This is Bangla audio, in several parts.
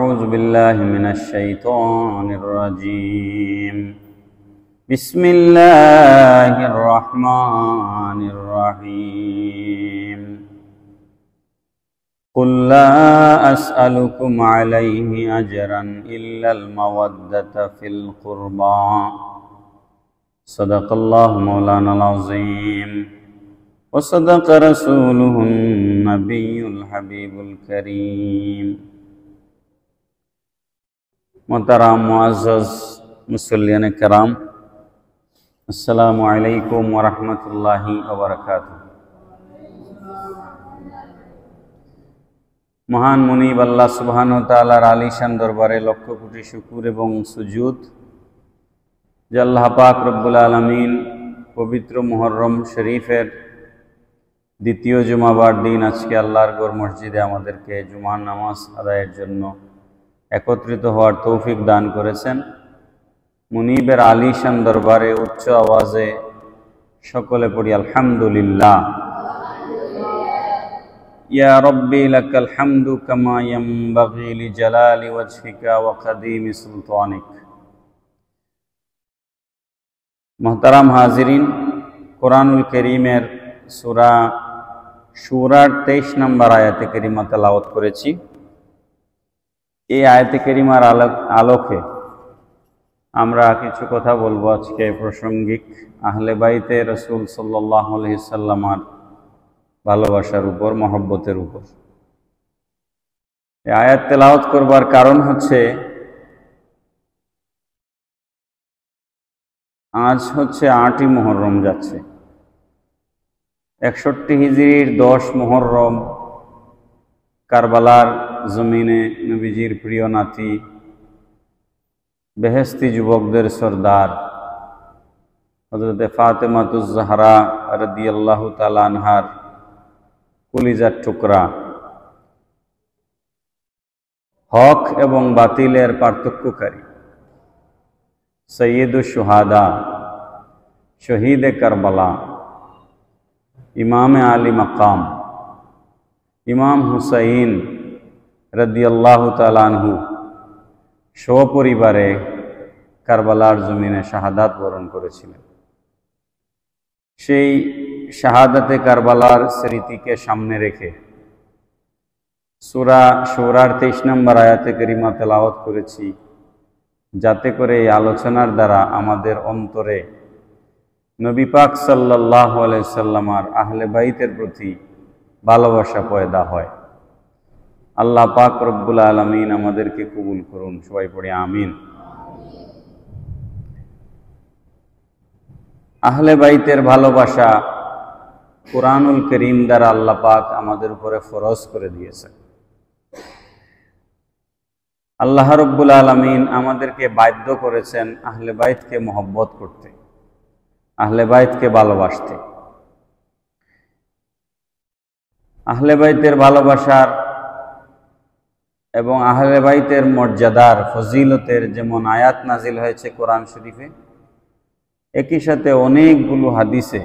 أعوذ بالله من الشيطان الرجيم بسم الله الرحمن الرحيم قل لا أسألكم عليه أجرا إلا المودة في القربى صدق الله مولانا العظيم وصدق رسوله النبي الحبيب الكريم मोहतरम मुअज़्ज़ज़ मुसल्लियान किराम अस्सलामु अलैकुम व रहमतुल्लाहि व बरकातुहू। महान मुनीब अल्लाह सुब्हानाहु व ताआलार आलिशान दरबारे लक्ष कोटी शुकुर एवं सुजूद जे अल्लाह पाक रब्बुल आलामीन पवित्र मुहर्रम शरीफेर द्वितीय जुमाबार दिन आज के आल्लाहर घर मस्जिदे आमादेरके जुमार नामाज आदायेर जन्य एकत्रित हওয়ার तौफिक दान करेছেন। मुनीबेर आलिशान दरबारे उच्च आवाजे सकले पड़ी अल्हम्दुलिल्लाह। या रब्बी लकल हम्दु कमा यंबगी लिजलाली वजहिका व क़दीमी सुल्तानिक। मोहतरम हाजिरिन, कुरानुल करीमेर सूरा शूरार 23 नम्बर आयाते करीमा तेलावत करेছি। এই আয়াতে কারিমার আলোকে আমরা কিছু কথা বলবো আজকে প্রাসঙ্গিক আহলে বাইতে রাসূল সাল্লাল্লাহু আলাইহি সাল্লামের ভালোবাসার উপর, মহব্বতের উপর। এই আয়াত তেলাওয়াত করবার কারণ হচ্ছে আজ হচ্ছে 8ই মুহররম যাচ্ছে, 61 হিজরির 10 মুহররম কারবালার জমিনে নবীজির প্রিয় নাতি বেহেশতি যুবকদের সরদার হযরত ফাতেমাতুজ জাহরা রাদিয়াল্লাহু তাআলা আনহার কলিজার টুকরা, হক এবং বাতিলের পার্থক্যকারী, সৈয়দুশ শুহাদা, শহীদে কারবালা, ইমামে আলী মাকাম ইমাম হুসাইন রাদিয়াল্লাহু তাআলা আনহু সপরিবারে কারবালার জমিনে শাহাদাত বরণ করেছিলেন। সেই শাহাদাতে কারবালার স্মৃতিকে সামনে রেখে সূরা শূরার 23 নম্বর আয়াতে কারিমা তেলাওয়াত করেছি, যাতে করে এই আলোচনার দ্বারা আমাদের অন্তরে নবী পাক সাল্লাল্লাহু আলাইহি সাল্লামের আহলে বাইতের প্রতি ভালোবাসা পয়দা হয়। আল্লাহ পাক রব্বুল আলামিন আমাদেরকে কবুল করুন, সবাই পড়ি আমিন। আহলে বাইতের ভালোবাসা কুরআনুল কারীম দ্বারা আল্লাহ পাক আমাদের উপরে ফরজ করে দিয়েছেন। আল্লাহ রব্বুল আলামিন আমাদেরকে বাধ্য করেছেন আহলে বাইতকে মহব্বত করতে, আহলে বাইতকে ভালোবাসতে। আহলে বাইতের ভালোবাসার এবং আহলে বাইতের মর্যাদার, ফজিলতের যেমন আয়াত নাজিল হয়েছে কোরআন শরীফে, একই সাথে অনেকগুলো হাদিসে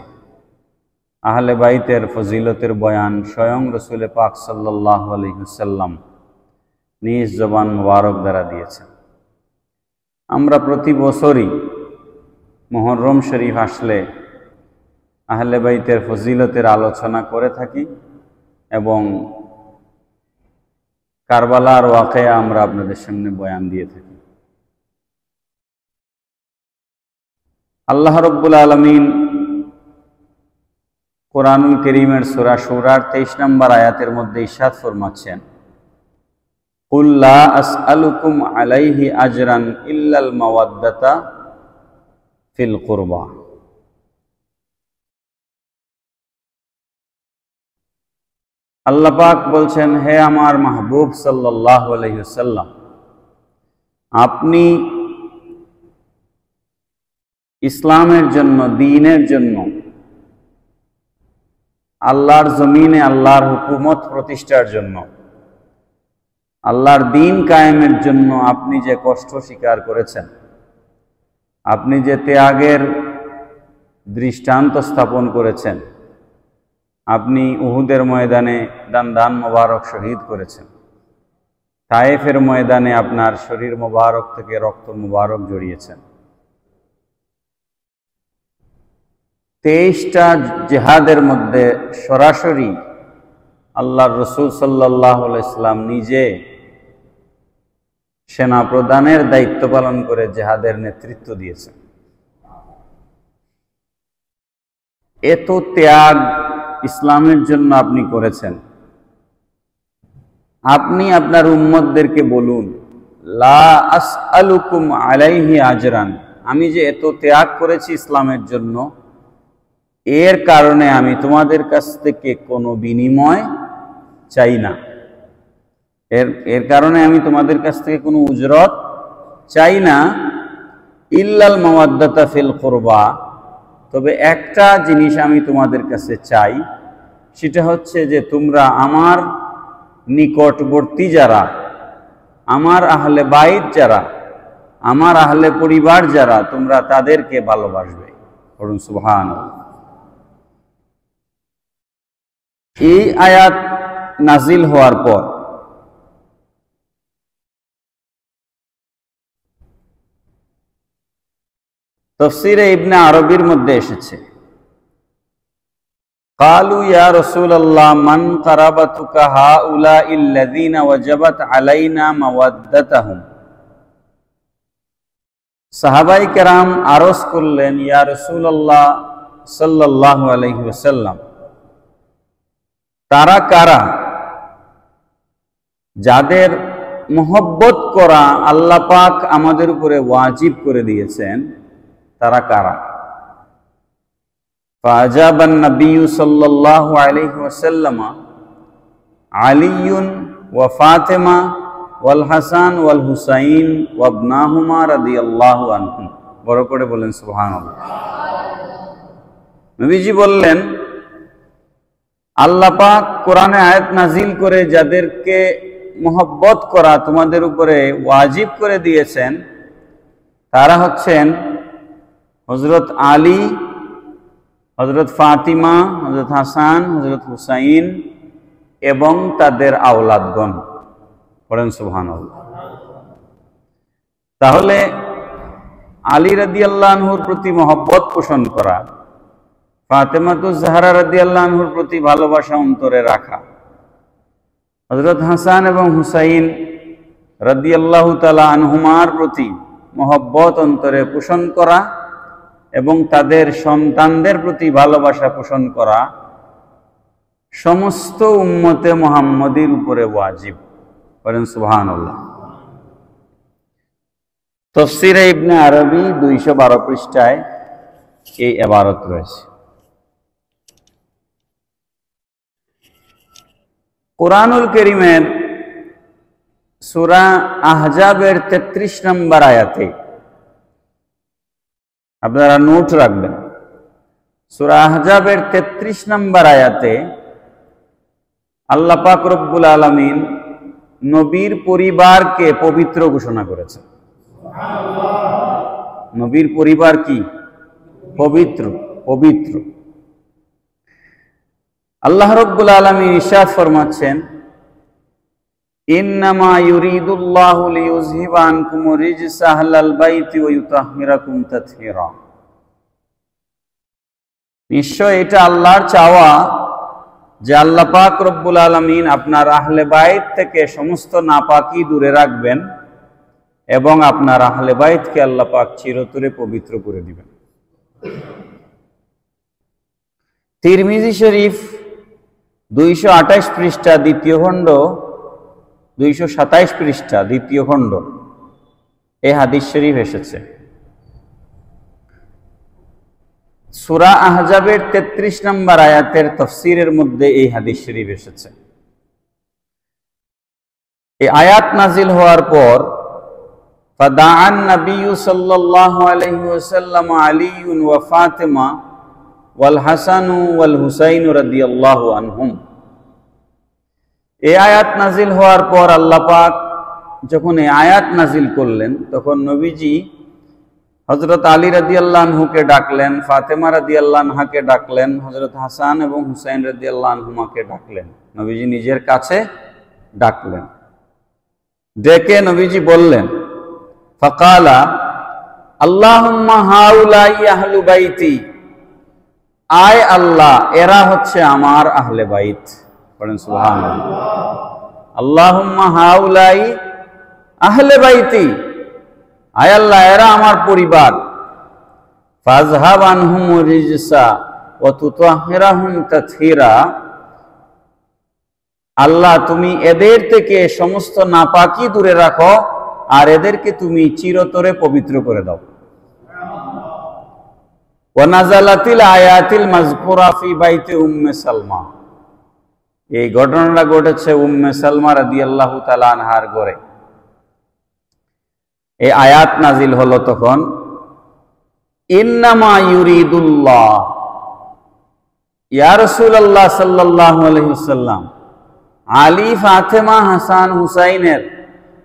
আহলে বাইতের ফজিলতের বয়ান স্বয়ং রাসূল পাক সাল্লাল্লাহু আলাইহি ওয়াসাল্লাম নিজ জবান মুবারক দ্বারা দিয়েছেন। আমরা প্রতি বছরই মুহররম শরীফ আসলে আহলে বাইতের ফজিলতের আলোচনা করে থাকি এবং কারবালার ওয়াকিয়া আমরা আপনাদের সামনে বয়ান দিয়ে থাকি। আল্লাহ রাব্বুল আলামিন কুরআনুল কারীমের সূরা শূরার 23 নম্বর আয়াতের মধ্যে ইরশাদ ফরমাচ্ছেন, কুল লা আসআলুকুম আলাইহি আজরান ইল্লাল মাওয়াদ্দাতা ফিল কুরবা। আল্লাহ পাক বলছেন, হে আমার মাহবুব সাল্লাল্লাহু আলাইহি ওয়াসাল্লাম, আপনি ইসলামের জন্য, দ্বীনের জন্য, আল্লাহর জমিনে আল্লাহর হুকুমত প্রতিষ্ঠার জন্য, আল্লাহর দ্বীন কায়েমের জন্য আপনি যে কষ্ট স্বীকার করেছেন, আপনি যে ত্যাগের দৃষ্টান্ত স্থাপন করেছেন, আপনি উহুদের ময়দানে দান মোবারক শহীদ করেছেন, তায়েফের ময়দানে আপনার শরীর মোবারক থেকে রক্ত মোবারক জড়িয়েছেন। 23টা জিহাদের মধ্যে সরাসরি আল্লাহর রাসূল সাল্লাল্লাহু আলাইহি সাল্লাম নিজে সেনা প্রধানের দায়িত্ব পালন করে জিহাদের নেতৃত্ব দিয়েছেন। এত ত্যাগ ইসলামের জন্য আপনি করেছেন। আপনি আপনার উম্মতদেরকে বলুন, লা আসআলুকুম আলাইহি আজরান, আমি যে এত ত্যাগ করেছি ইসলামের জন্য, এর কারণে আমি তোমাদের কাছ থেকে কোনো বিনিময় চাই না। এর কারণে আমি তোমাদের কাছ থেকে কোনো উজরত চাই না। ইল্লাল মাওয়াদ্দাতা ফিল কুরবা, তবে একটা জিনিস আমি তোমাদের কাছে চাই, সেটা হচ্ছে যে তোমরা আমার নিকটবর্তী যারা, আমার আহলে বাইত যারা, আমার আহলে পরিবার যারা, তোমরা তাদেরকে ভালোবাসবে। বলুন সুবহানাল্লাহ। এই আয়াত নাজিল হওয়ার পর তাফসীরে ইবনে আরবীর মধ্যে এসেছে, ক্বালু ইয়া রাসূলুল্লাহ মান কারাবাতুকা হাউলাইল্লাযীনা ওয়াজাবাত আলাইনা মাওয়াদ্দাতুহুম। সাহাবায়ে কেরাম আরজ করলেন, ইয়া রাসূলুল্লাহ সাল্লাল্লাহু আলাইহি ওয়াসাল্লাম, তারা কারা যাদের মহব্বত করা আল্লাহ পাক আমাদের উপরে ওয়াজিব করে দিয়েছেন, তারা কারা? ফাজাবান নবী সাল্লাল্লাহু আলাইহি ওয়াসাল্লাম আলিয়ুন ওয়া ফাতিমা ওয়াল হাসান ওয়াল হুসাইন ওয়া ইবনাহুমা রাদিয়াল্লাহু আনহুম। বড় করে বলেন সুবহানাল্লাহ। নবীজি বললেন, আল্লাহ পাক কোরআনে আয়াত নাজিল করে যাদেরকে মহব্বত করা তোমাদের উপরে ওয়াজিব করে দিয়েছেন, তারা হচ্ছেন হযরত আলী, হযরত ফাতিমা, হযরত হাসান, হযরত হুসাইন এবং তাদের আওলাদগণ। পড়েন সুবহানাল্লাহ। তাহলে আলী রাদিয়াল্লাহু আনহুর প্রতি মহব্বত পোষণ করা, ফাতেমাতুজ জাহরা রাদিয়াল্লাহু আনহুর প্রতি ভালোবাসা অন্তরে রাখা, হযরত হাসান এবং হুসাইন রাদিয়াল্লাহু তাআলা আনহুমার প্রতি মহব্বত অন্তরে পোষণ করা এবং তাদের সন্তানদের প্রতি ভালোবাসা পোষণ করা সমস্ত উম্মতে মুহাম্মদীর উপরে ওয়াজিব। বলেন সুবহানাল্লাহ। তাফসীরে ইবনে আরবী 212 পৃষ্ঠায় এই ইবারত রয়েছে। কুরআনুল কারীমের সূরা আহজাবের 33 নম্বর আয়াতে, আপনারা নোট রাখবেন, সূরা আহজাবের 33 নম্বর আয়াতে আল্লাহ পাক রব্বুল আলামিন নবীর পরিবারকে পবিত্র ঘোষণা করেছেন। নবীর পরিবার কি? পবিত্র, পবিত্র। আল্লাহ রাব্বুল আলামিন ইরশাদ ফরমাচ্ছেন, ইন্নামা ইউরিদুল্লাহু লিইউযহিবা আনকুমুর রিজসা আহলাল বাইতি ওয়া ইউতাহহিরাকুম তাতহীরা। নিশ্চয় এটা আল্লাহর চাওয়া যে আল্লাহ পাক রব্বুল আলামিন আপনার আহলে বাইত থেকে সমস্ত নাপাকি দূরে রাখবেন এবং আপনার আহলে বাইতকে আল্লাহ পাক চিরতরে পবিত্র করে দিবেন। তিরমিজি শরীফ 228 পৃষ্ঠা দ্বিতীয় খণ্ড, 227 পৃষ্ঠা দ্বিতীয় খণ্ড এই হাদিস শরীফ এসেছে। সূরা আহজাবের 33 নম্বর আয়াতের তাফসীরের মধ্যে এই হাদিস শরীফ এসেছে। এই আয়াত নাজিল হওয়ার পর ফাদাআন নবী সাল্লাল্লাহু আলাইহি ওয়াসাল্লাম আলীউন ওয়া ফাতিমা ওয়াল হাসান ওয়াল হুসাইন রাদিয়াল্লাহু আনহুম। এই আয়াত নাজিল হওয়ার পর আল্লাহ পাক যখন এই আয়াত নাজিল করলেন, তখন নবীজি হযরত আলী রাদিয়াল্লাহু আনহুকে ডাকলেন, ফাতেমা রাদিয়াল্লাহু আনহাকে ডাকলেন, হযরত হাসান এবং হুসাইন রাদিয়াল্লাহু আনহুমাকে ডাকলেন, নবীজি নিজের কাছে ডাকলেন। ডেকে নবীজি বললেন, ফাকালা আল্লাহুম্মা হাউলাই আহলু বাইতি, আয় আল্লাহ এরা হচ্ছে আমার আহলে বাইত। বলেন সুবহানাল্লাহ। আল্লাহুম্মা হাউলাই আহলে বাইতি, আয় আল্লাহ এরা আমার পরিবার। ফাযহাব আনহুম রিজসা ওয়া তুতাহহিরাহুম তাতহীরা, আল্লাহ তুমি এদের থেকে সমস্ত নাপাকি দূরে রাখো আর এদেরকে তুমি চিরতরে পবিত্র করে দাও। ওয়া নাযালাতিল আয়াতিল মাযকুরা ফি বাইতি উম্মে সালমা, এই ঘটনাটা ঘটেছে উম্মে সালমা রাদিয়াল্লাহু তাআলা আনহার ঘরে। এই আয়াত নাজিল হলো তখন, ইন্নামা ইউরিদুল্লাহ, ইয়া রাসূলুল্লাহ সাল্লাল্লাহু আলাইহি ওয়াসাল্লাম, আলী, ফাতেমা, হাসান, হুসাইনের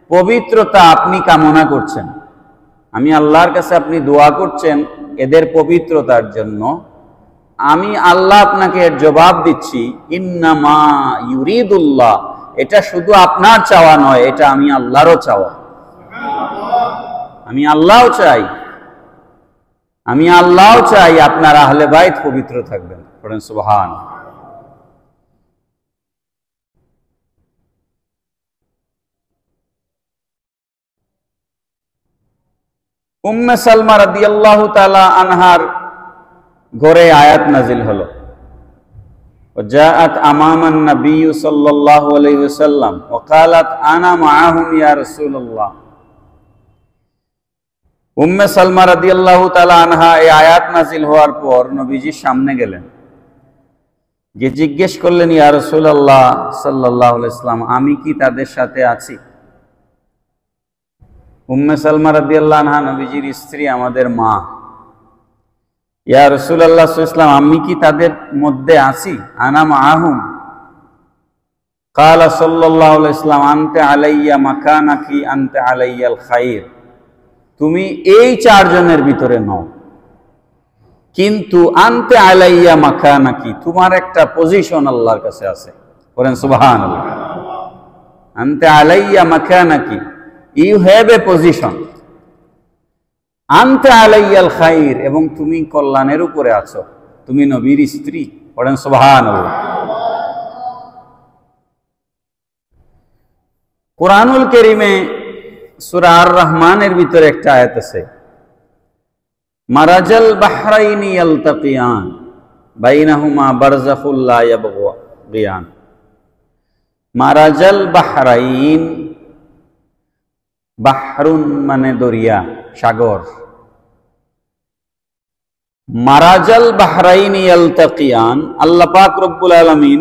পবিত্রতা আপনি কামনা করছেন, আমি আল্লাহর কাছে আপনি দোয়া করছেন এদের পবিত্রতার জন্য। আমি আল্লাহ আপনাকে এর জবাব দিচ্ছি, ইন্নামা ইউরিদুল্লাহ, এটা শুধু আপনার চাওয়া নয়, এটা আমি আল্লাহরও চাওয়া। আমি আল্লাহও চাই, আমি আল্লাহও চাই আপনার আহলে বাইত পবিত্র থাকবেন। পড়েন সুবহান। উম্মে সালমা রাদিয়াল্লাহু তাআলা আনহার ঘরে আয়াত নাজিল হলো, জাআত আমামান নবী সাল্লাল্লাহু আলাইহি ওয়াসাল্লাম ওয়া ক্বালাত আনা মাআহুম ইয়া রাসূলুল্লাহ। উম্মে সালমা রাদিয়াল্লাহু তাআলা আনহা এই আয়াত নাজিল হওয়ার পর নবীজির সামনে গেলেন, গিয়ে জিজ্ঞেস করলেন, ইয়া রাসূলুল্লাহ সাল্লাল্লাহু আলাইহি ওয়াসাল্লাম, আমি কি তাদের সাথে আছি? উম্মে সালমা রাদিয়াল্লাহু আনহা নবীজির স্ত্রী, আমাদের মা। ইয়া রাসূলুল্লাহ সাল্লাল্লাহু আলাইহি ওয়াসাল্লাম, আমি কি তাদের মধ্যে আছি? আনা মাআহুম। ক্বালা সাল্লাল্লাহু আলাইহি ওয়াসাল্লাম, আনতা আলাইয়া মাকানাকি আনতা আলাইয়াল খায়র, তুমি এই চারজনের ভিতরে নও, কিন্তু আনতা আলাইয়া মাকানাকি, তোমার একটা পজিশন আল্লাহর কাছে আছে। বলেন সুবহানাল্লাহ। আনতা আলাইয়া মাকানাকি, ইউ হ্যাভ এ পজিশন। আনতা আলাইয়াল খায়র, এবং তুমি কল্যাণের উপরে আছো, তুমি নবীর স্ত্রী। পড়েন সুবহানাল্লাহ। কুরআনুল কারীমে সূরা আর রহমানের ভিতরে একটা আয়াত আছে, মারাজাল বাহরাইনি ইয়ালতাকিয়ান বাইনাহুমা বারযাখুল লা ইয়াবগিয়ান। মারাজাল বাহরাইন, বাহরুন মানে দরিয়া, সাগর। মারাজাল বাহরাইনি ইয়ালতাকিয়ান, আল্লাহ পাক রব্বুল আলামিন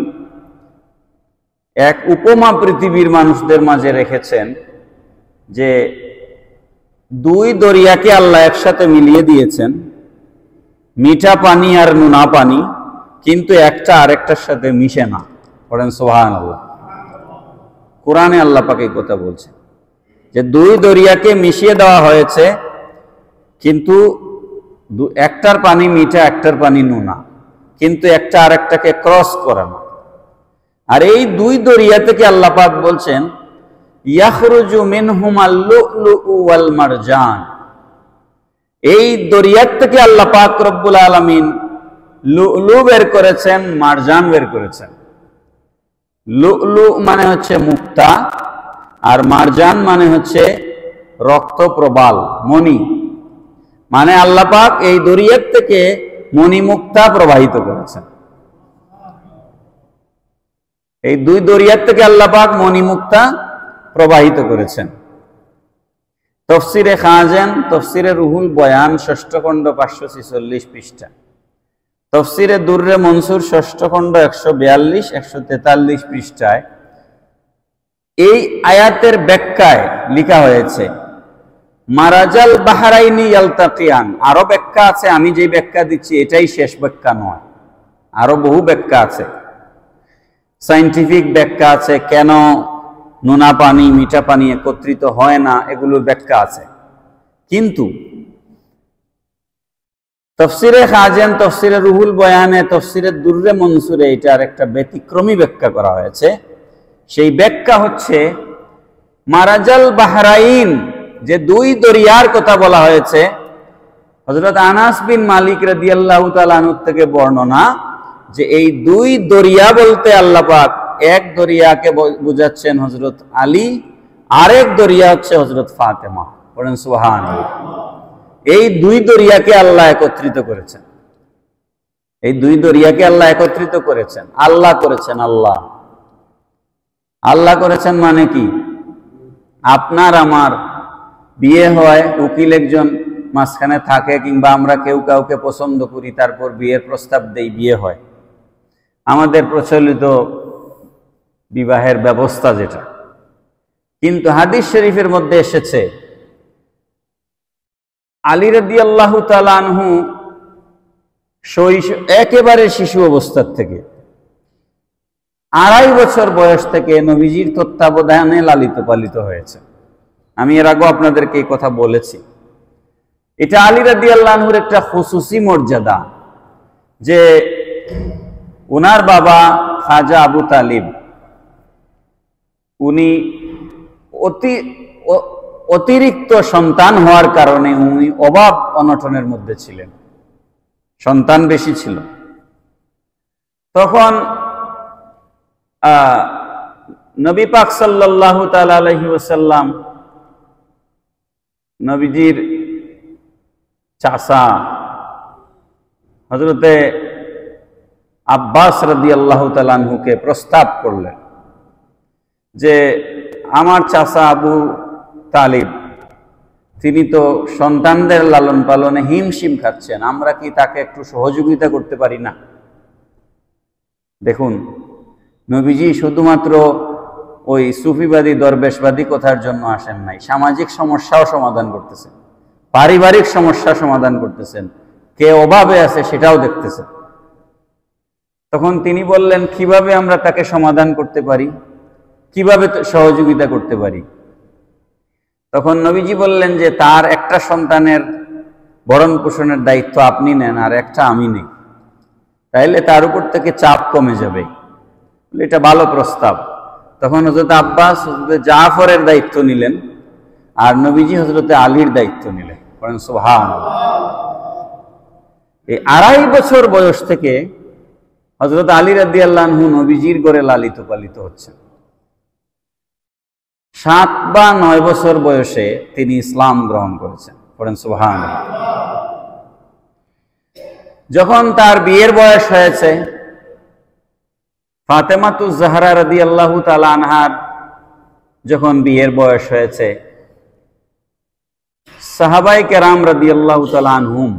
এক উপমা পৃথিবীর মানুষদের মাঝে রেখেছেন, যে দুই দরিয়াকে আল্লাহ একসাথে মিলিয়ে দিয়েছেন, মিঠা পানি আর নুনা পানি, কিন্তু একটা আরেকটার সাথে মিশে না। পড়েন সুবহানাল্লাহ। কোরআনে আল্লাহ পাক এই কথা বলছেন যে দুই দরিয়াকে মিশিয়ে দেওয়া হয়েছে, কিন্তু একটার পানি মিঠা, একটার পানি নুনা, কিন্তু একটা আরেকটাকে ক্রস করে না। আর এই দুই দরিয়া থেকে আল্লাহ পাক বলছেন, ইয়াখরুজু মিনহুমাল লুলু ওয়াল মারজান, এই দরিয়ার থেকে আল্লাহ পাক রব্বুল আলামিন লুলু বের করেছেন, মারজান বের করেছেন। লুলু মানে হচ্ছে মুক্তা, আর মারজান মানে হচ্ছে রক্ত প্রবাল, মণি। মানে আল্লাহ পাক এই দরিয়ার থেকে মণি মুক্তা প্রবাহিত করেছেন। এই দুই দরিয়ার থেকে আল্লাহ পাক মণি মুক্তা প্রবাহিত করেছেন। তফসিরে খাজান, তফসিরে রুহুল বয়ান, ষষ্ঠ খণ্ড 546 পৃষ্ঠা। তফসিরে দুররে মনসুর ষষ্ঠ খণ্ড 142, 143 পৃষ্ঠায় এই আয়াতের ব্যাখ্যায় লেখা হয়েছে, মারাজাল বাহরাইনি ইয়ালতাকিয়ান। আরো ব্যাখ্যা আছে, আমি যে ব্যাখ্যা দিচ্ছি এটাই শেষ ব্যাখ্যা নয়, আরো বহু ব্যাখ্যা আছে, সায়েন্টিফিক ব্যাখ্যা আছে, কেন নোনা পানি মিঠা পানি একত্রিত হয় না, এগুলোর ব্যাখ্যা আছে। কিন্তু তফসিরে খাজান, তফসিরে রুহুল বয়ানে, তফসিরে দুররে মনসুরে এটার একটা ব্যতিক্রমী ব্যাখ্যা করা হয়েছে। সেই ব্যাখ্যা হচ্ছে, মারাজাল বাহরাইন, যে দুই দরিয়ার কথা বলা হয়েছে, হযরত আনাস বিন মালিক রাদিয়াল্লাহু তাআলা আনহু থেকে বর্ণনা যে এই দুই দরিয়া বলতে আল্লাহ পাক এক দরিয়াকে বুঝাচ্ছেন হযরত আলী, আরেক দরিয়া হচ্ছে হযরত ফাতেমা। বলেন সুবহানাল্লাহ। এই দুই দরিয়াকে আল্লাহ একত্রিত করেছেন, এই দুই দরিয়াকে আল্লাহ একত্রিত করেছেন। আল্লাহ করেছেন, আল্লাহ আল্লাহ করেছেন মানে কি? আপনার আমার বিয়ে হয়, উকিল একজন মাঝখানে থাকে, কিংবা আমরা কেউ কাউকে পছন্দ করি, তারপর বিয়ের প্রস্তাব দেই, বিয়ে হয়। আমাদের প্রচলিত বিবাহের ব্যবস্থা যেটা। কিন্তু হাদিস শরীফের মধ্যে এসেছে আলী রাদিয়াল্লাহু তাআলা আনহু একেবারে শিশু অবস্থার থেকে 2.5 বছর বয়স থেকে নবীজির তত্ত্বাবধানে লালিত পালিত হয়েছে। আমি এর আগেও আপনাদেরকে এই কথা বলেছি। এটা আলী রাদিয়াল্লাহু আনহুর একটা খুসুসি মর্যাদা যে ওনার বাবা খাজা আবু তালিব, উনি অতিরিক্ত সন্তান হওয়ার কারণে উনি অভাব অনটনের মধ্যে ছিলেন, সন্তান বেশি ছিল। তখন নবী পাক সাল্লাল্লাহু তাআলা আলাইহি ওয়াসাল্লাম নবীজির চাচা হযরতে আব্বাস রাদিয়াল্লাহু তাআলা আনহুকে প্রস্তাব করলেন যে আমার চাচা আবু তালিব, তিনি তো সন্তানদের লালন পালনে হিমশিম খাচ্ছেন, আমরা কি তাকে একটু সহযোগিতা করতে পারি না? দেখুন, নবীজি শুধুমাত্র ওই সুফিবাদী দরবেশবাদী কথার জন্য আসেন নাই, সামাজিক সমস্যাও সমাধান করতেছেন, পারিবারিক সমস্যা সমাধান করতেছেন, কে অভাবে আছে সেটাও দেখতেছেন। তখন তিনি বললেন, কিভাবে আমরা তাকে সমাধান করতে পারি, কিভাবে সহযোগিতা করতে পারি? তখন নবীজি বললেন যে তার একটা সন্তানের ভরণ পোষণের দায়িত্ব আপনি নেন, আর একটা আমি নেই, তাইলে তার উপর থেকে চাপ কমে যাবে। এটা ভালো প্রস্তাব। তখন হযরত আব্বাস হযরত জাফরের দায়িত্ব নিলেন, আর নবীজি হযরত আলীর দায়িত্ব নিলেন। বলেন সুবহানাল্লাহ। এই 2.5 বছর বয়স থেকে হযরত আলী রাদিয়াল্লাহু আনহু নবীজির ঘরে লালিত পালিত হচ্ছেন। 7 বা 9 বছর বয়সে তিনি ইসলাম গ্রহণ করেছেন। বলেন সুবহানাল্লাহ। যখন তার বিয়ের বয়স হয়েছে, ফাতেমাতুজ জাহরা রাদিয়াল্লাহু তাআলা আনহার যখন বিয়ের বয়স হয়েছে, সাহাবায়ে কেরাম রাদিয়াল্লাহু তাআলা আনহুম,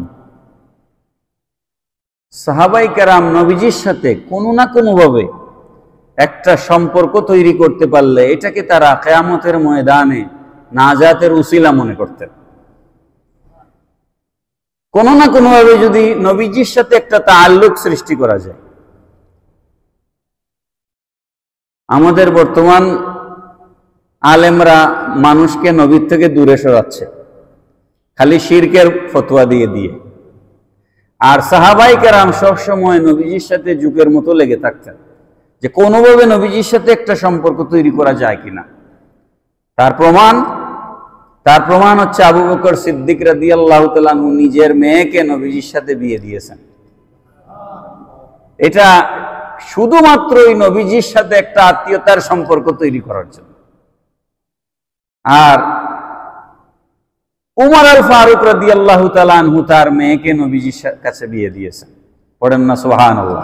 সাহাবায়ে কেরাম নবীজির সাথে কোনো না কোনোভাবে একটা সম্পর্ক তৈরি করতে পারলে এটাকে তারা কিয়ামতের ময়দানে নাজাতের উসিলা মনে করতেন। কোনো না কোনোভাবে যদি নবীজির সাথে একটা তাআল্লুক সৃষ্টি করা যায়। আমাদের বর্তমান আলেমরা মানুষকে নবীর থেকে দূরে সরাচ্ছে, খালি শিরকের ফতোয়া দিয়ে দিয়ে। আর সাহাবায়ে কেরাম সবসময় নবীজির সাথে যুগের মতো লেগে থাকতেন যে কোনোভাবে নবীজির সাথে একটা সম্পর্ক তৈরি করা যায় কিনা। তার প্রমাণ হচ্ছে আবু বকর সিদ্দিক রাদিয়াল্লাহু তাআলা আনহু নিজের মেয়েকে নবীজির সাথে বিয়ে দিয়েছেন। এটা শুধুমাত্রই নবীজির সাথে একটা আত্মীয়তার সম্পর্ক তৈরি করার জন্য। আর উমর আল ফারুক রাদিয়াল্লাহু তাআলা আনহু তার মেয়েকে নবীজির কাছে বিয়ে দিয়েছেন। পড়েন না সুবহানাল্লাহ।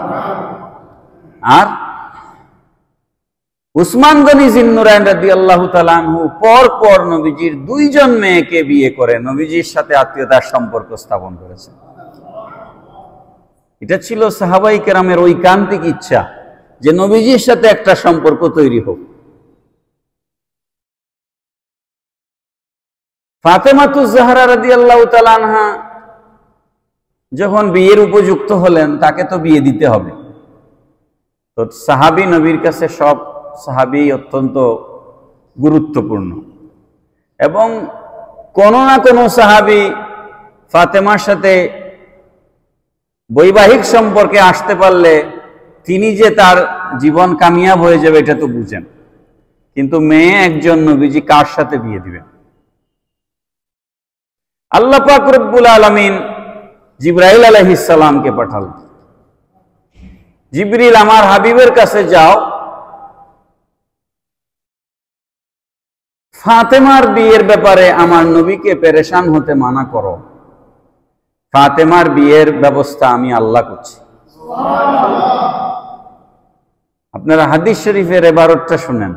আর উসমান গনি জিন্নুরাইন রাদিয়াল্লাহু তাআলা আনহু পর নবীজির 2 জন মেয়েকে বিয়ে করে নবীজির সাথে আত্মীয়তার সম্পর্ক স্থাপন করেছেন। এটা ছিল সাহাবায়ে কেরামের ঐকান্তিক ইচ্ছা যে নবীজির সাথে একটা সম্পর্ক তৈরি হোক। ফাতেমাতুজ জাহরা রাদিয়াল্লাহু তাআলা আনহা যখন বিয়ের উপযুক্ত হলেন, তাকে তো বিয়ে দিতে হবে। তো সাহাবী নবীর কাছে সব সাহাবী অত্যন্ত গুরুত্বপূর্ণ, এবং কোনো না কোনো সাহাবী ফাতেমার সাথে বৈবাহিক সম্পর্কে আসতে পারলে তিনি যে তার জীবন কামিয়াব হয়ে যাবে এটা তো বুঝেন। কিন্তু মেয়ে একজন, নবীজি কার সাথে বিয়ে দিবেন? আল্লাহ পাক রব্বুল আলামিন জিবরাইল আলাইহিস সালামকে পাঠালেন, জিবরিল আমার হাবিবের কাছে যাও, ফাতেমার বিয়ের ব্যাপারে আমার নবীকে পেরেশান হতে মানা করো, ফাতেমার বিয়ের ব্যবস্থা আমি আল্লাহ করছি। আপনারা হাদিস শরীফের ইবারতটা শুনেন,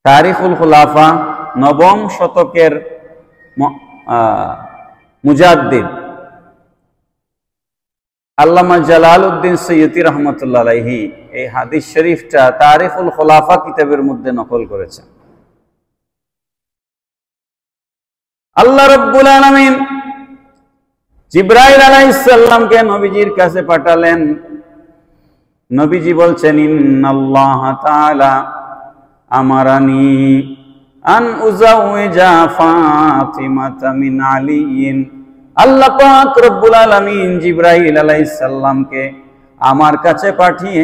তারিখুল খুলাফা 9ম শতকের মুজাদ্দিদ আল্লামা জালালউদ্দিন সৈয়দী রহমতুল্লাহ আলাইহি এই হাদিস শরীফটা তারিখুল খুলাফা কিতাবের মধ্যে নকল করেছেন। আল্লাহ রাব্বুল আলামিন জিবরাইল আলাইহিস সালামকে নবীজির কাছে পাঠালেন। নবীজি বলছেন, ইন্নাল্লাহ তাআলা আমারানি আন উযাওয়িজা ফাতিমাতা মিন আলিয়্যিন। আল্লাহ পাক রব্বুল আলামিন জিবরাইল আলাইহিস সালামকে আমার কাছে পাঠিয়ে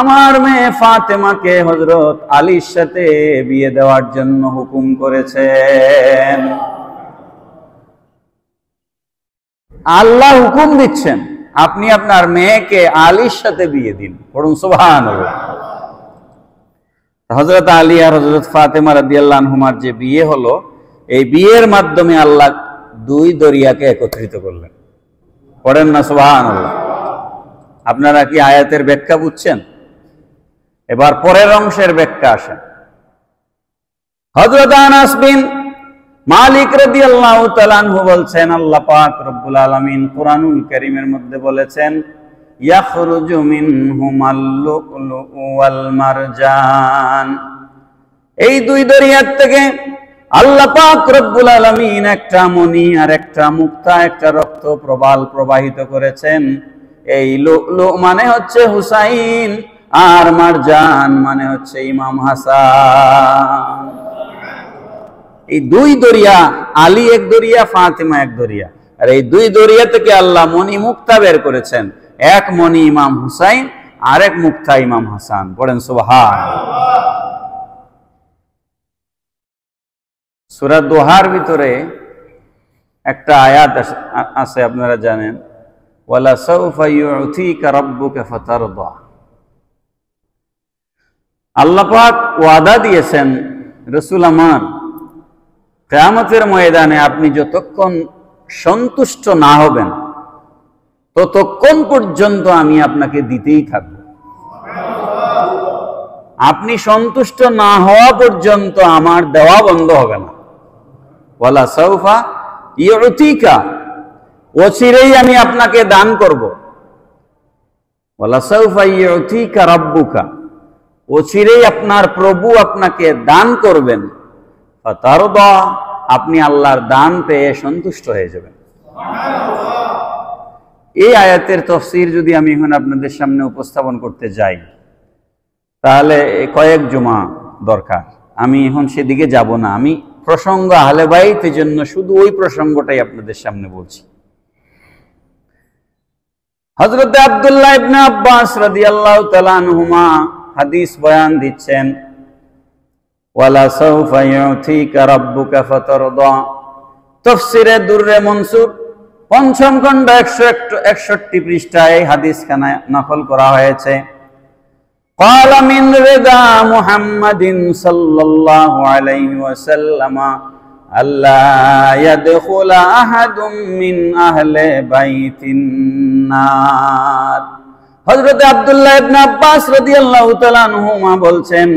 আমার মেয়ে ফাতেমাকে হযরত আলীর সাথে বিয়ে দেওয়ার জন্য হুকুম করেছেন। আল্লাহ হুকুম দিচ্ছেন, আপনি আপনার মেয়েকে আলীর সাথে বিয়ে দিন। পড়ুন সুবহানাল্লাহ। হযরত আলী আর হযরত ফাতেমা রাদিয়াল্লাহু আনহুমার যে বিয়ে হলো, এই বিয়ের মাধ্যমে আল্লাহ দুই দরিয়াকে একত্রিত করলেন। পড়েন না সুবহানাল্লাহ। আপনারা কি আয়াতের ব্যাখ্যা বুঝছেন? এবার পরের অংশের ব্যাখ্যা আসেন। হযরত আনাস বিন মালিক রাদিয়াল্লাহু তাআলা আনহু বলছেন, আল্লাহ পাক রব্বুল আলামিন কুরআনুল কারীমের মধ্যে বলেছেন, ইয়াখরুজু মিনহুমাল লুলু ওয়াল মারজান। এই দুই দরিয়ার থেকে আল্লাহ পাক রব্বুল আলামিন একটা মণি আর একটা মুক্তা, একটা রক্ত প্রবাল প্রবাহিত করেছেন। এই লুলু মানে হচ্ছে হুসাইন, আর মারজান মানে হচ্ছে ইমাম হাসান। এই দুই দরিয়া, আলী এক দরিয়া, ফাতেমা এক দরিয়া, আর এই দুই দরিয়া থেকে আল্লাহ মণি মুক্তা বের করেছেন। এক মণি ইমাম হুসাইন, আর এক মুক্তা ইমাম হাসান। পড়েন সুবহানাল্লাহ। সূরা দোহার ভিতরে একটা আয়াত আছে, আপনারা জানেন, ওয়ালা সাউফা ইউতিকা রাব্বুকা ফাতারদা। আল্লাহ পাক ওয়াদা দিয়েছেন, রাসূল আমার, কিয়ামতের ময়দানে আপনি যতক্ষণ সন্তুষ্ট না হবেন ততক্ষণ পর্যন্ত আমি আপনাকে দিতেই থাকব। আপনি সন্তুষ্ট না হওয়া পর্যন্ত আমার দেওয়া বন্ধ হবে না। ওয়ালা সাউফা ইউতিকা, অচিরেই আমি আপনাকে দান করব। ওয়ালা সাউফা ইউতিকা রাব্বুকা, অচিরেই আপনার প্রভু আপনাকে দান করবেন। ফাতারদা, আপনি আল্লাহর দান পেয়ে সন্তুষ্ট হয়ে যাবেন। এই আয়াতের তাফসীর যদি আমি এখন আপনাদের সামনে উপস্থাপন করতে যাই, তাহলে কয়েক জুমা দরকার। আমি এখন সেদিকে যাব না। আমি প্রসঙ্গ আহলে বাইতের জন্য শুধু ওই প্রসঙ্গটাই আপনাদের সামনে বলছি। হযরত আব্দুল্লাহ ইবনে আব্বাস রাদিয়াল্লাহু তাআলা আনহুমা হাদিস বয়ান দিচ্ছেন, ওয়ালা সাউফা ইউতিকা রাব্বুকা ফাতারদা। তাফসীরে দুররে মনসুর ৫ম খণ্ড ১৬১ পৃষ্ঠায় হাদিসখানা নকল করা হয়েছে। قال من رضا محمد صلى الله عليه وسلم ألا يدخل أحد من أهل بيت النار। হযরত আব্দুল্লাহ ইবনে আব্বাস রাদিয়াল্লাহু তাআলা আনহুমা বলছেন,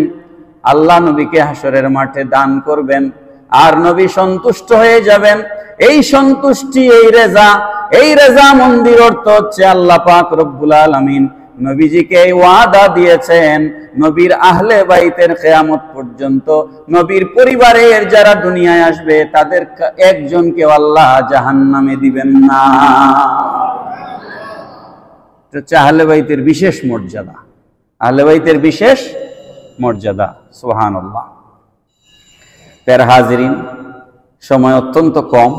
আল্লাহ নবীকে হাসরের মাঠে দান করবেন আর নবী সন্তুষ্ট হয়ে যাবেন। এই সন্তুষ্টি, এই রেজা মন্দির অর্থ হচ্ছে আল্লাহ পাক রব্বুল আলামিন নবীজিকে ওয়াদা দিয়েছেন, নবীর আহলে বাইতের কিয়ামত পর্যন্ত নবীর পরিবারের যারা দুনিয়ায় আসবে তাদের একজনকে আল্লাহ জাহান্নামে দিবেন না। এটা হচ্ছে আহলে বাইতের বিশেষ মর্যাদা, আহলে বাইতের বিশেষ মর্যাদা। সুবহানাল্লাহ। প্যারা হাজিরিন, সময় অত্যন্ত কম।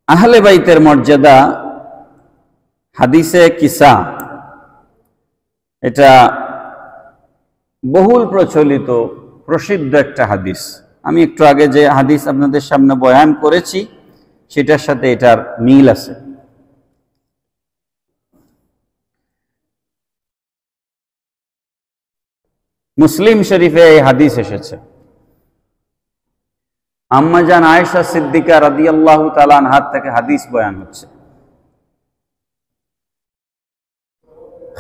আহলে বাইতের মর্যাদা হাদিসে কিসা এটা বহুল প্রচলিত প্রসিদ্ধ একটা হাদিস। আমি একটু আগে যে হাদিস আপনাদের সামনে বয়ান করেছি সেটার সাথে এটার মিল আছে। মুসলিম শরীফে এই হাদিস এসেছে। আম্মা জান আয়েশা সিদ্দিকা রাদিয়াল্লাহু তাআলা আনহা থেকে হাদিস বয়ান হচ্ছে।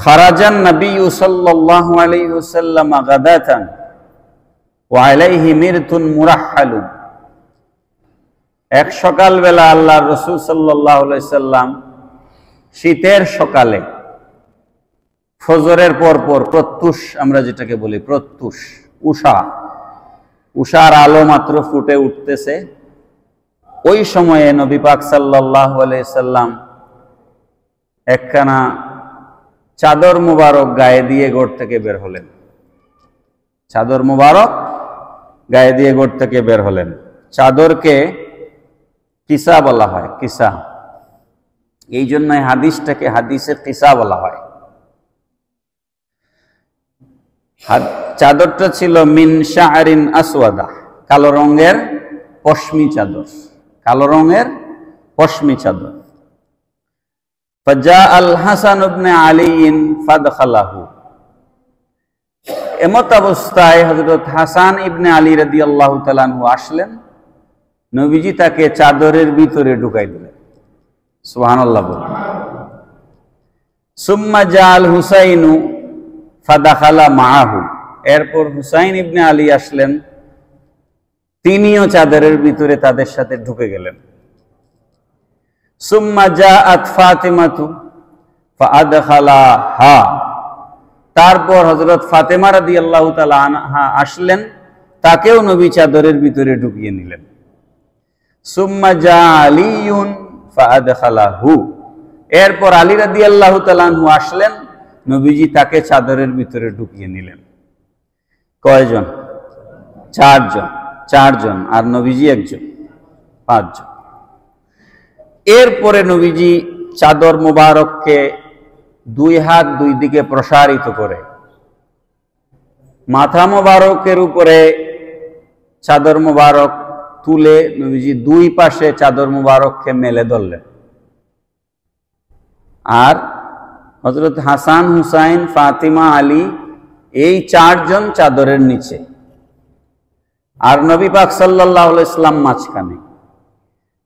খারাজান নবী সাল্লাল্লাহু আলাইহি ওয়াসাল্লাম গাদাতান ওয়া আলাইহি মিরতুন মুরাহহালুন। এক সকালবেলা আল্লাহর রাসূল সাল্লাল্লাহু আলাইহি সাল্লাম শীতের সকালে ফজরের পর প্রত্যুষ, আমরা যেটাকে বলি প্রত্যুষ, উষার আলো মাত্র ফুটে উঠতেছে, ওই সময়ে নবী পাক সাল্লাল্লাহু আলাইহি সাল্লাম একখানা চাদর মুবারক গায়ে দিয়ে ঘর থেকে বের হলেন। চাদর মুবারক গায়ে দিয়ে ঘর থেকে বের হলেন। চাদরকে কিসা বলা হয়, কিসা। এই জন্য হাদিসটাকে হাদিসে কিসা বলা হয়। চাদরটা ছিল মিন শাআরিন আসওয়াদা, কালো রঙের পশমি চাদর, কালো রঙের পশমি চাদর। ফাজা আল হাসান ইবনে আলী ফাদখালাহু। এমত অবস্থায় হযরত হাসান ইবনে আলী রাদিয়াল্লাহু তাআলা আনহু আসলেন, নবীজি তাকে চাদরের ভিতরে ঢুকাই দিলেন। সুবহানাল্লাহ বলুন। সুম্মা জাআল হুসাইনু ফাদাখালা মাআহু। এরপর হুসাইন ইবনে আলী আসলেন, তিনিও চাদরের ভিতরে তাদের সাথে ঢুকে গেলেন। সুম্মা জাআত ফাতিমাতু ফাআদখালাহা। তারপর হযরত ফাতেমা রাদিয়াল্লাহু তাআলা আনহা আসলেন, তাকেও নবী চাদরের ভিতরে ঢুকিয়ে নিলেন। সুম্মা জাআ আলীয়ুন ফাআদখালাহু। এরপর আলী রাদিয়াল্লাহু তাআলা আনহু আসলেন, নবীজি তাকে চাদরের ভিতরে ঢুকিয়ে নিলেন। কয়জন? চারজন, আর নবীজি একজন, 5 জন। এরপরে নবীজি চাদর মুবারককে 2 হাত 2 দিকে প্রসারিত করে মাথা মুবারকের উপরে চাদর মুবারক তুলে নবীজি 2 পাশে চাদর মুবারককে মেলে ধরলেন। আর হযরত হাসান, হুসাইন, ফাতিমা, আলী এই 4 জন চাদরের নিচে, আর নবী পাক সাল্লাল্লাহু আলাইহি সাল্লাম মাঝখানে।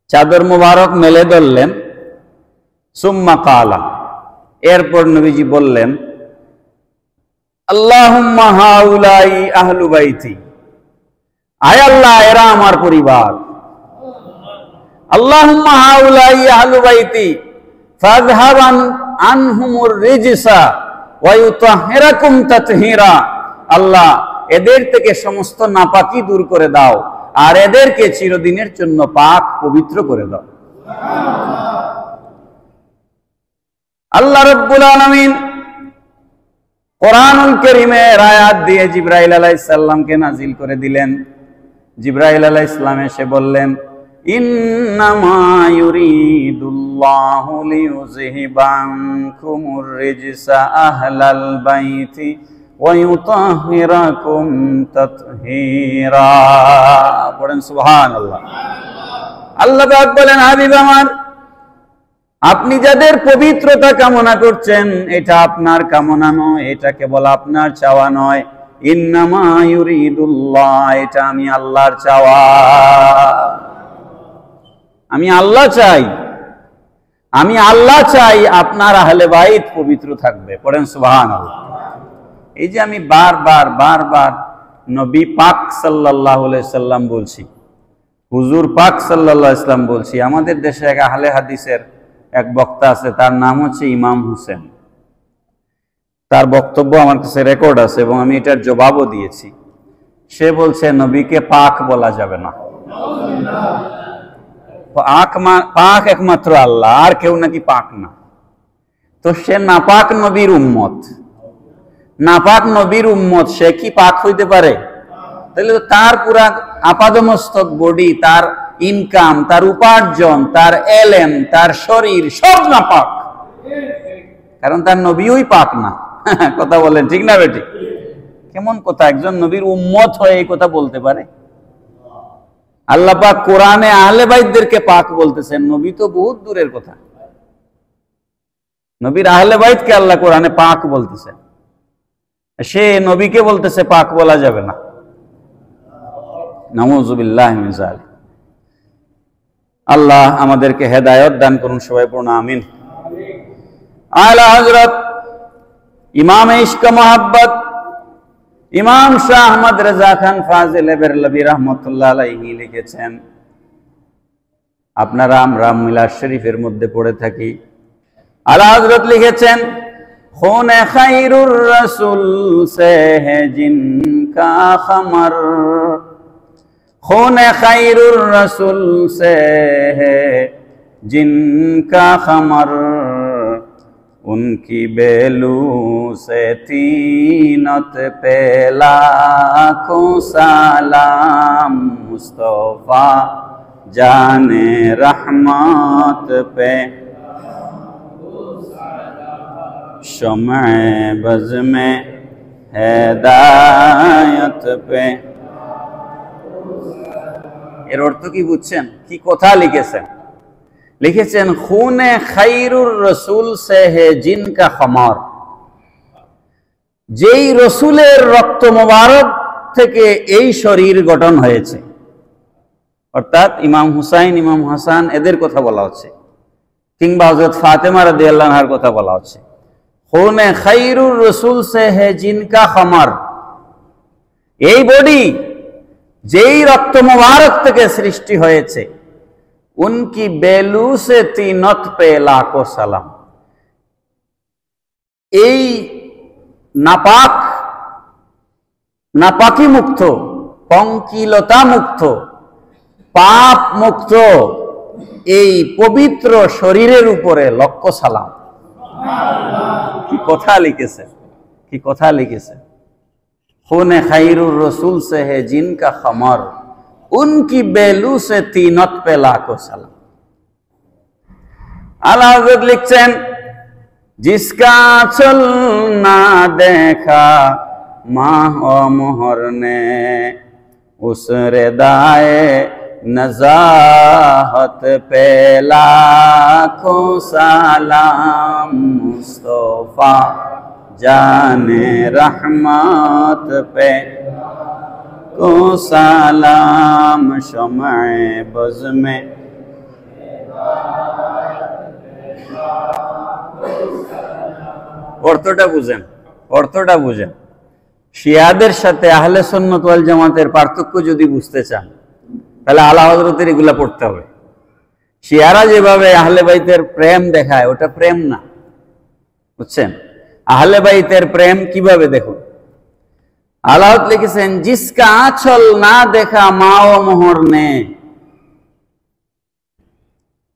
চাদর মুবারক মেলে ধরলেন। সুম্মা কালা। এরপর নবীজি বললেন, আল্লাহুম্মা হাউলাই আহলু বাইতি। আয় আল্লাহ, এরা আমার পরিবার। আল্লাহুম্মা হাউলাই আহলু বাইতি ফাযহাবান আনহুমুর রিজসা ওয়া ইউতাহহিরাকুম তাতহীরা। আল্লাহ, এদের থেকে সমস্ত নাপাকি দূর করে দাও আর এদেরকে চিরদিনের জন্য পাক পবিত্র করে দাও। আল্লাহ রাব্বুল আলামিন কোরআনুল কারীমের আয়াত দিয়ে জিবরাইল আলাইহিস সালামকে নাজিল করে দিলেন। জিবরাইল আলাইহিস সালাম এসে বললেন, ইন্নামা ইউরিদুল্লাহু লিইউযহিবানকুমুর রিজসা আহলাল বাইতি ওয়া ইউতাহহিরাকুম তাতহীরা। পড়েন সুবহানাল্লাহ। আল্লাহ পাক বলেন, হাবিব আমার, আপনি যাদের পবিত্রতা কামনা করছেন, এটা আপনার কামনা নয়, এটা কেবল আপনার চাওয়া নয়। ইন্নামা ইউরিদুল্লাহ, এটা আমি আল্লাহর চাওয়া। আমি আল্লাহ চাই আপনার আহলে বাইত পবিত্র থাকবে। পড়েন সুবহানাল্লাহ। এই যে আমি বারবার নবী পাক সাল্লাল্লাহু আলাইহি সাল্লাম বলছি, হুজুর পাক সাল্লাল্লাহু আলাইহি সাল্লাম বলছি। আমাদের দেশে এক আহলে হাদিসের এক বক্তা আছে, তার নাম হচ্ছে ইমাম হোসেন। তার বক্তব্য আমার কাছে রেকর্ড আছে এবং আমি এটার জবাবও দিয়েছি। সে বলছে নবীকে পাক বলা যাবে না, পাক একমাত্র আল্লাহ, আর কেউ নাকি পাক না। তো সে নাপাক নবীর উম্মত, সে কি পাক হইতে পারে? তাহলে তো তার পুরা আপাদমস্তক বডি, তার ইনকাম, তার উপার্জন, তার এলেম, তার শরীর সব নাপাক। কারণ তার নবীই পাক না। কথা বলেন ঠিক না বেটি? কেমন কথা, একজন নবীর উম্মত হয়ে এই কথা বলতে পারে? আল্লাহ পাক কোরআনে আহলে বাইতদেরকে পাক বলতেছেন, নবী তো বহুত দূরের কথা। নবীর আহলে বাইতকে আল্লাহ কোরআনে পাক বলতেছেন, সে নবীকে বলতেছে পাক বলা যাবে না। নাউযুবিল্লাহ মিন যালিক। আল্লাহ আমাদেরকে হেদায়েত দান করুন, সবাই পড়ুন আমিন। আলা হযরত ইমাম ইশক মোহাব্বত ইমাম শাহ আহমদ রেজা খান ফাজিলে বেরলভী রাহমাতুল্লাহ আলাইহি লিখেছেন, আপনারা আমরা মিলাদ শরীফের মধ্যে পড়ে থাকি। আলা হযরত লিখেছেন, खून खैरुर रसूल से है जिनका खमर, खून खैरुर रसूल से है जिनका खमर, उनकी बेलू से तीनत पे लाखों सलाम, मुस्तफा जाने रहमत पे शम्अ बज़ में হেদায়েত पे। এর অর্থ কি বুঝছেন? কি কথা লিখেছেন? লিখেছেন খুনে খাইরুর রসুল সে হে জিনকা খমর, যেই রসুলের রক্ত মোবারক থেকে এই শরীর গঠন হয়েছে, অর্থাৎ ইমাম হুসাইন, ইমাম হাসান এদের কথা বলা হচ্ছে, কিংবা হযরত ফাতেমা রাদিয়াল্লাহু আনহার কথা বলা হচ্ছে। খুনে খাইরুর রসুল সে হে জিনকা খমর, এই বডি যেই রক্ত মোবারক থেকে সৃষ্টি হয়েছে, উনকি বেলু সে তিনত পে লাখো সালাম, এই নাপাক, নাপাকি মুক্ত, পঙ্কিলতা মুক্ত, পাপ মুক্ত এই পবিত্র শরীরের উপরে লক্ষ সালাম। কি কথা লিখেছে, কি কথা লিখেছে। খুনে খাইরুর রসুল সে হে জিনকা খমর, उनकी बेलू से तीनत पे लाखों सलाम। आला हज़रत लिखছেন, जिसका आंचल ना देखा माह और मोहर ने, उस रिदाए नजाहत पे लाखों सलाम, मुस्तफा जाने रहमत पे को सालाम, शम्अ बज़ में। অর্থটা বুঝেন, অর্থটা বুঝেন। শিয়াদের সাথে আহলে সুন্নাত ওয়াল জামাতের পার্থক্য যদি বুঝতে চান, তাহলে আলা হযরতের এগুলা পড়তে হবে। শিয়ারা যেভাবে আহলে বাইতের প্রেম দেখায়, ওটা প্রেম না, বুঝছেন? আহলে বাইতের প্রেম কিভাবে দেখুন। আল্লাহ লিখেছেন, জিসকা আঁচল না দেখা মা ও মোহর নে,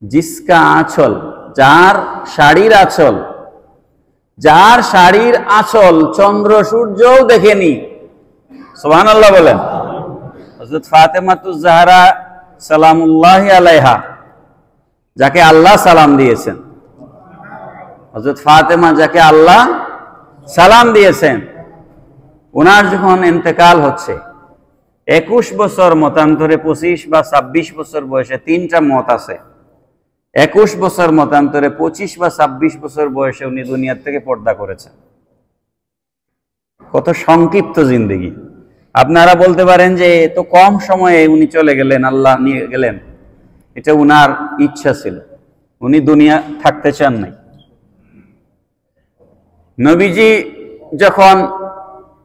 জিসকা আঁচল, যার শাড়ির আঁচল, যার শাড়ির আঁচল চন্দ্র সূর্যও দেখেনি। সুবহানাল্লাহ বলেন। হযরত ফাতেমাতুজ জাহরা সালামুল্লাহি আলাইহা, যাকে আল্লাহ সালাম দিয়েছেন, হযরত ফাতেমা যাকে আল্লাহ সালাম দিয়েছেন, ওনার যখন ইন্তেকাল হচ্ছে, 21 বছর মতান্তরে 25 বা 26 বছর বয়সে, তিনটা মত আছে। 21 বছর মতান্তরে 25 বা 26 বছর বয়সে উনি দুনিয়ার থেকে পর্দা করেছেন। কত সংক্ষিপ্ত জিন্দেগি। আপনারা বলতে পারেন যে এত কম সময়ে উনি চলে গেলেন, আল্লাহ নিয়ে গেলেন, এটা উনার ইচ্ছা ছিল, উনি দুনিয়া থাকতে চান নাই। নবীজি যখন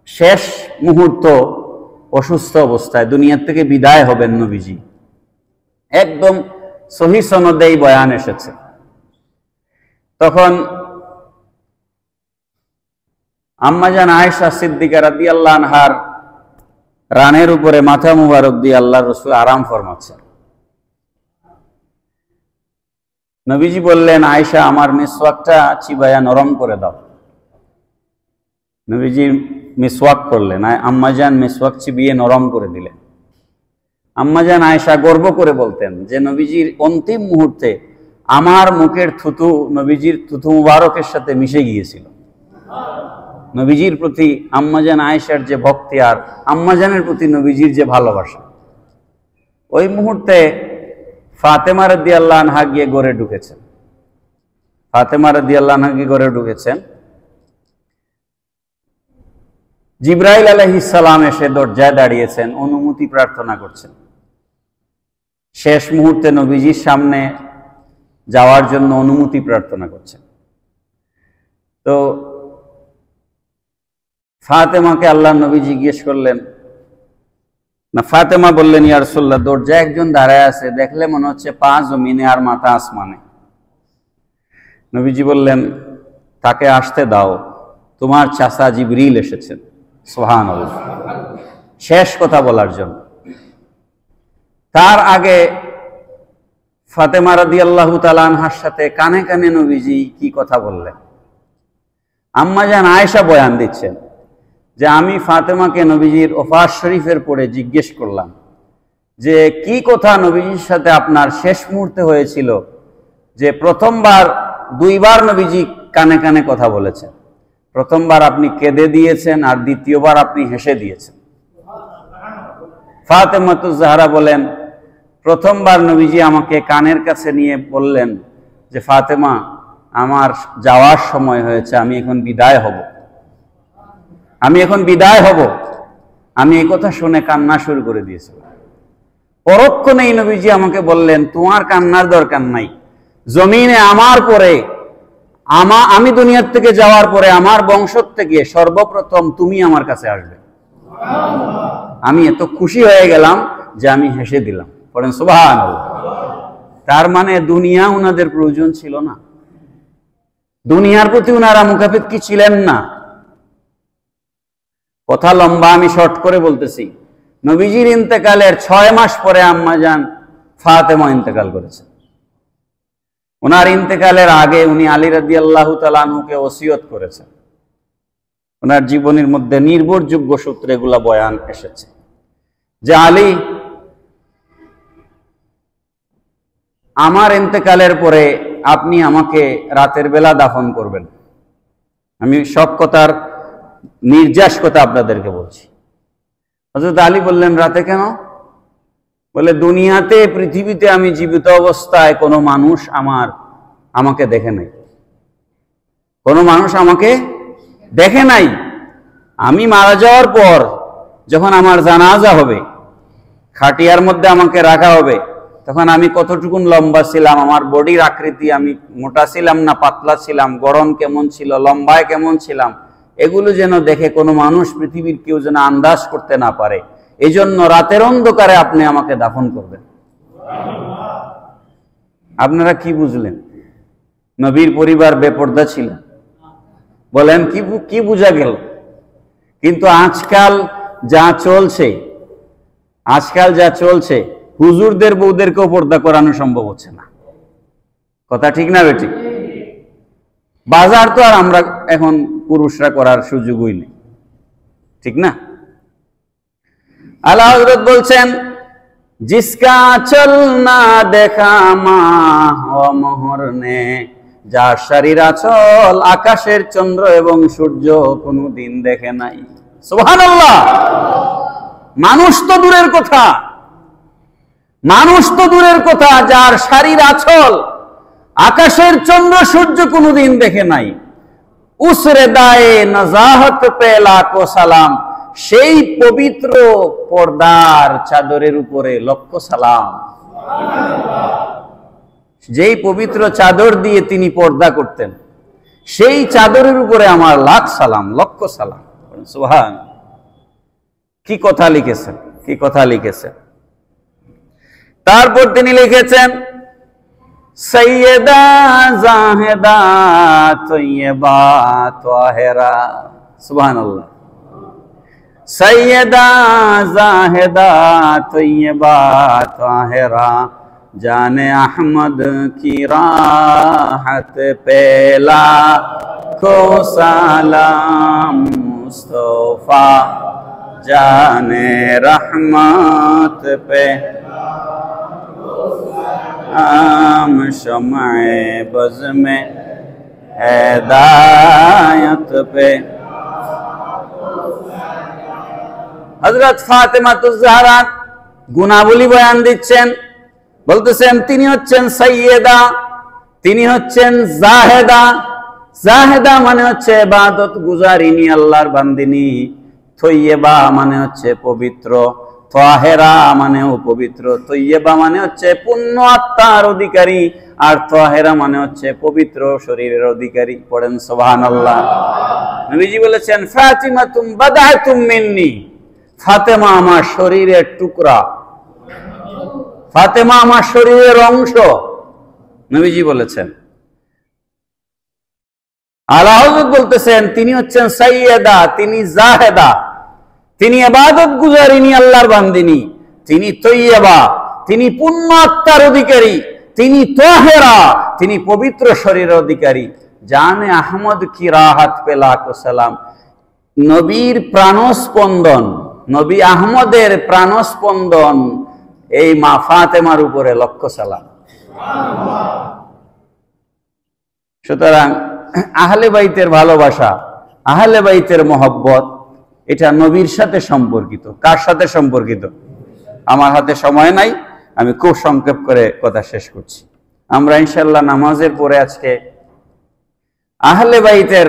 শেষ মুহূর্ত অসুস্থ অবস্থায় দুনিয়ার থেকে বিদায় হবেন, নবীজি একদম সহিহ সনদেই বয়ান এসেছে, তখন আম্মাজান আয়েশা সিদ্দিকা রাদিয়াল্লাহু আনহার রানের উপরে মাথা মুবারক দিয়ে আল্লাহর রাসূল আরাম ফরমাচ্ছেন। নবীজি বললেন, আয়েশা আমার মিসওয়াকটা চিবায়া নরম করে দাও। নবীজি মিসওয়াক করলেন, আম্মাজান মিসওয়াক চিবিয়ে নরম করে দিলেন। আম্মাজান আয়েশা গর্ব করে বলতেন যে নবীজির অন্তিম মুহূর্তে আমার মুখের থুতু নবীজির থুতু মুবারকের সাথে মিশে গিয়েছিল। নবীজির প্রতি আম্মাজান আয়েশার যে ভক্তি আর আম্মাজানের প্রতি নবীজির যে ভালোবাসা, ওই মুহূর্তে ফাতেমা রাদিয়াল্লাহু আনহা গিয়ে ঘরে ঢুকেছেন। ফাতেমা রাদিয়াল্লাহু আনহা গিয়ে ঘরে ঢুকেছেন। জিবরাইল আলাইহিস সালাম এসে দরজায় দাঁড়িয়েছেন, অনুমতি প্রার্থনা করছেন। শেষ মুহূর্তে নবীজির সামনে যাওয়ার জন্য অনুমতি প্রার্থনা করছেন। তো ফাতেমাকে আল্লাহ নবী জিজ্ঞেস করলেন, না ফাতেমা বললেন, ইয়া রাসূলুল্লাহ, দরজায় একজন দাঁড়ায় আছে, দেখলে মনে হচ্ছে পা জমিনে আর মাথা আসমানে। নবীজি বললেন, তাকে আসতে দাও, তোমার চাচা জিবরিল এসেছেন। সুবহানাল্লাহ। শেষ কথা বলার জন্য। তার আগে ফাতেমা রাদিয়াল্লাহু তাআলা আনহার সাথে কানে কানে নবীজি কি কথা বললেন। আম্মাজান আয়েশা বয়ান দিচ্ছেন যে আমি ফাতেমাকে নবীজির ওফাত শরীফের পরে জিজ্ঞেস করলাম যে কি কথা নবীজির সাথে আপনার শেষ মুহূর্তে হয়েছিল, যে প্রথমবার দুইবার নবীজি কানে কানে কথা বলেছেন। প্রথমবার আপনি কেঁদে দিয়েছেন আর দ্বিতীয়বার আপনি হেসে দিয়েছেন। ফাতেমাতুজ জাহরা বলেন, প্রথমবার নবীজি আমাকে কানের কাছে নিয়ে বললেন যে ফাতেমা, আমার যাওয়ার সময় হয়েছে, আমি এখন বিদায় হব, আমি এখন বিদায় হব। আমি এই কথা শুনে কান্না শুরু করে দিয়েছিলাম। পরক্ষণেই নবীজি আমাকে বললেন, তোমার কান্নার দরকার নাই, জমিনে আমার পরে আমি দুনিয়ার থেকে যাওয়ার পরে আমার বংশ থেকে সর্বপ্রথম তুমি আমার কাছে আসবে। আমি এত খুশি হয়ে গেলাম যে আমি হেসে দিলাম। পড়েন সুবহানাল্লাহ। তার মানে দুনিয়া উনাদের প্রয়োজন ছিল না, দুনিয়ার প্রতি উনারা মুখাপেক্ষী ছিলেন না। কথা লম্বা, আমি শর্ট করে বলতেছি। নবীজির ইন্তেকালের 6 মাস পরে আম্মাজান ফাতেমা ইন্তেকাল করেছেন। ওনার ইন্তেকালের আগে উনি আলী রাদিয়াল্লাহু তাআলা আনহুকে ওসিয়ত করেছেন। ওনার জীবনের মধ্যে নির্ভরযোগ্য সূত্রে এগুলা বয়ান এসেছে যে আলী, আমার ইন্তেকালের পরে আপনি আমাকে রাতের বেলা দাফন করবেন। আমি সব কথার নির্যাস কথা আপনাদেরকে বলছি। হযরত আলী বললেন, রাতে কেন? বলে, দুনিয়াতে পৃথিবীতে আমি জীবিত অবস্থায় কোনো মানুষ আমাকে দেখে নাই, কোনো মানুষ আমাকে দেখে নাই। আমি মারা যাওয়ার পর যখন আমার জানাজা হবে, খাটিয়ার মধ্যে আমাকে রাখা হবে, তখন আমি কতটুকুন লম্বা ছিলাম, আমার বডির আকৃতি, আমি মোটা ছিলাম না পাতলা ছিলাম, গড়ন কেমন ছিল, লম্বায় কেমন ছিলাম, এগুলো যেন দেখে কোনো মানুষ, পৃথিবীর কেউ যেন আন্দাজ করতে না পারে, এই জন্য রাতের অন্ধকারে আপনি আমাকে দাফন করবেন। আপনারা কি বুঝলেন? নবীর পরিবার বেপর্দা ছিল, বলেন কি বুঝা গেল? কিন্তু আজকাল যা চলছে, হুজুরদের বউদেরকেও পর্দা করানো সম্ভব হচ্ছে না। কথা ঠিক না বেটি? বাজার তো আর আমরা এখন পুরুষরা করার সুযোগই নেই, ঠিক না? আলা হযরত বলছেন, জিসকা চলনা দেখা মা ও মোহর নে, যার শরীর আচল আকাশের চন্দ্র এবং সূর্য কোনদিন দেখে নাই। সুবহানাল্লাহ। মানুষ তো দূরের কথা, যার শরীর আচল আকাশের চন্দ্র সূর্য কোনদিন দেখে নাই। উসরে দায়ে নজাহত পে লাখো সালাম, সেই পবিত্র পর্দার চাদরের উপরে লক্ষ সালাম। যেই পবিত্র চাদর দিয়ে তিনি পর্দা করতেন, সেই চাদরের উপরে আমার লাখ সালাম, লক্ষ সালাম। সুবহান। কি কথা লিখেছেন। তারপর তিনি লিখেছেন, সৈয়দা জাহেদা তৈয়বা তাহেরা। সুবহানাল্লাহ। সৈয়দা জাহেদা তৈয়বা তাহেরা, জানে আহমদ কি রাহত পেলা को सलाम मुस्तफा जाने रहमत पे आम शम्ए बज़ में हिदायत पे। হযরত ফাতেমাতুজ জাহরা গুণাবলী বয়ান দিচ্ছেন, বলতেছেন তিনি হচ্ছেন সাইয়্যেদা, তিনি হচ্ছেন জাহেদা। জাহেদা মানে হচ্ছে ইবাদত গুজারিনী, আল্লাহর বান্দিনী। তৈয়্যেবা মানে হচ্ছে পবিত্র, তাহেরা মানেও পবিত্র। তৈয়্যেবা মানে হচ্ছে পূর্ণ আত্মার অধিকারী, আর তাহেরা মানে হচ্ছে পবিত্র শরীরের অধিকারী। পড়েন সুবহানাল্লাহ। নবীজি বলেছেন ফাতিমাতুম বাদাতুম মিন্নি, ফাতেমা আমার শরীরের টুকরা, ফাতেমা আমার শরীরের অংশ, নবীজি বলেছেন। আলা হযরত বলতেছেন তিনি হচ্ছেন সাইয়্যেদা, তিনি জাহেদা, তিনি ইবাদত গুজারিনী, আল্লাহর বান্দিনী। তিনি তৈয়্যেবা, তিনি পূর্ণ আত্মার অধিকারী। তিনি তাহেরা, তিনি পবিত্র শরীরের অধিকারী। জানে আহমদ কি রাহাত পে লাখো সালাম, নবীর প্রাণস্পন্দন, নবী আহমদের প্রাণস্পন্দন এই মা ফাতেমার উপরে লক্ষ সালাম। সুতরাং আহলে বাইতের ভালোবাসা, আহলে বাইতের মহব্বত, এটা নবীর সাথে সম্পর্কিত। কার সাথে সম্পর্কিত? আমার হাতে সময় নাই, আমি খুব সংক্ষেপ করে কথা শেষ করছি। আমরা ইনশাআল্লাহ নামাজের পরে আজকে আহলে বাইতের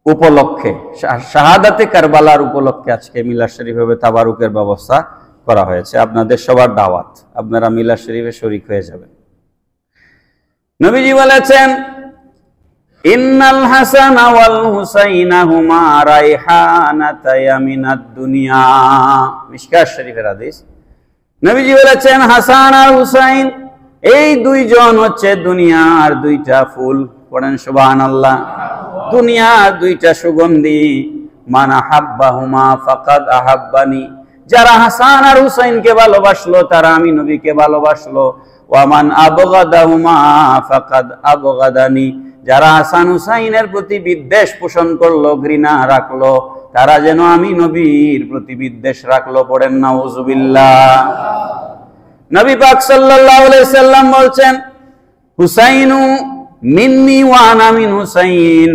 উপলক্ষে, শাহাদাতে কারবালার উপলক্ষে আজকে মিলাদ শরীফ হবে, তাবারুকের ব্যবস্থা করা হয়েছে। আপনাদের সবার দাওয়াত, আপনারা মিলাদ শরীফে শরীক হয়ে যাবেন। নবীজি বলেছেন ইন্নাল হাসানা ওয়াল হুসাইনা হুমা রাইহানাতায়া মিনাদ দুনিয়া, মিশকাত শরীফের হাদিস। নবীজি বলেছেন হাসান আর হুসাইন এই দুইজন হচ্ছে দুনিয়ার দুইটা ফুল। পড়েন সুবহানাল্লাহ। দুনিয়ার দুইটা সুগন্ধি। মান আহাব্বাহুমা ফাকাদ আহাব্বানি, যারা হাসান আর হুসাইনকে ভালোবাসলো তারা আমি নবীকে ভালোবাসলো। ওয়া মান আবগাদাহুমা ফাকাদ আবগাদানি, যারা হাসান হুসাইনের প্রতি বিদ্বেষ পোষণ করলো, ঘৃণা রাখলো, তারা যেন আমি নবীর প্রতি বিদ্বেষ রাখলো। পড়েন নাউজুবিল্লাহ। নবী পাক সাল্লাল্লাহু আলাইহি সাল্লাম বলছেন হুসাইনু মিন্নি ওয়া আনা মিন হুসাইন,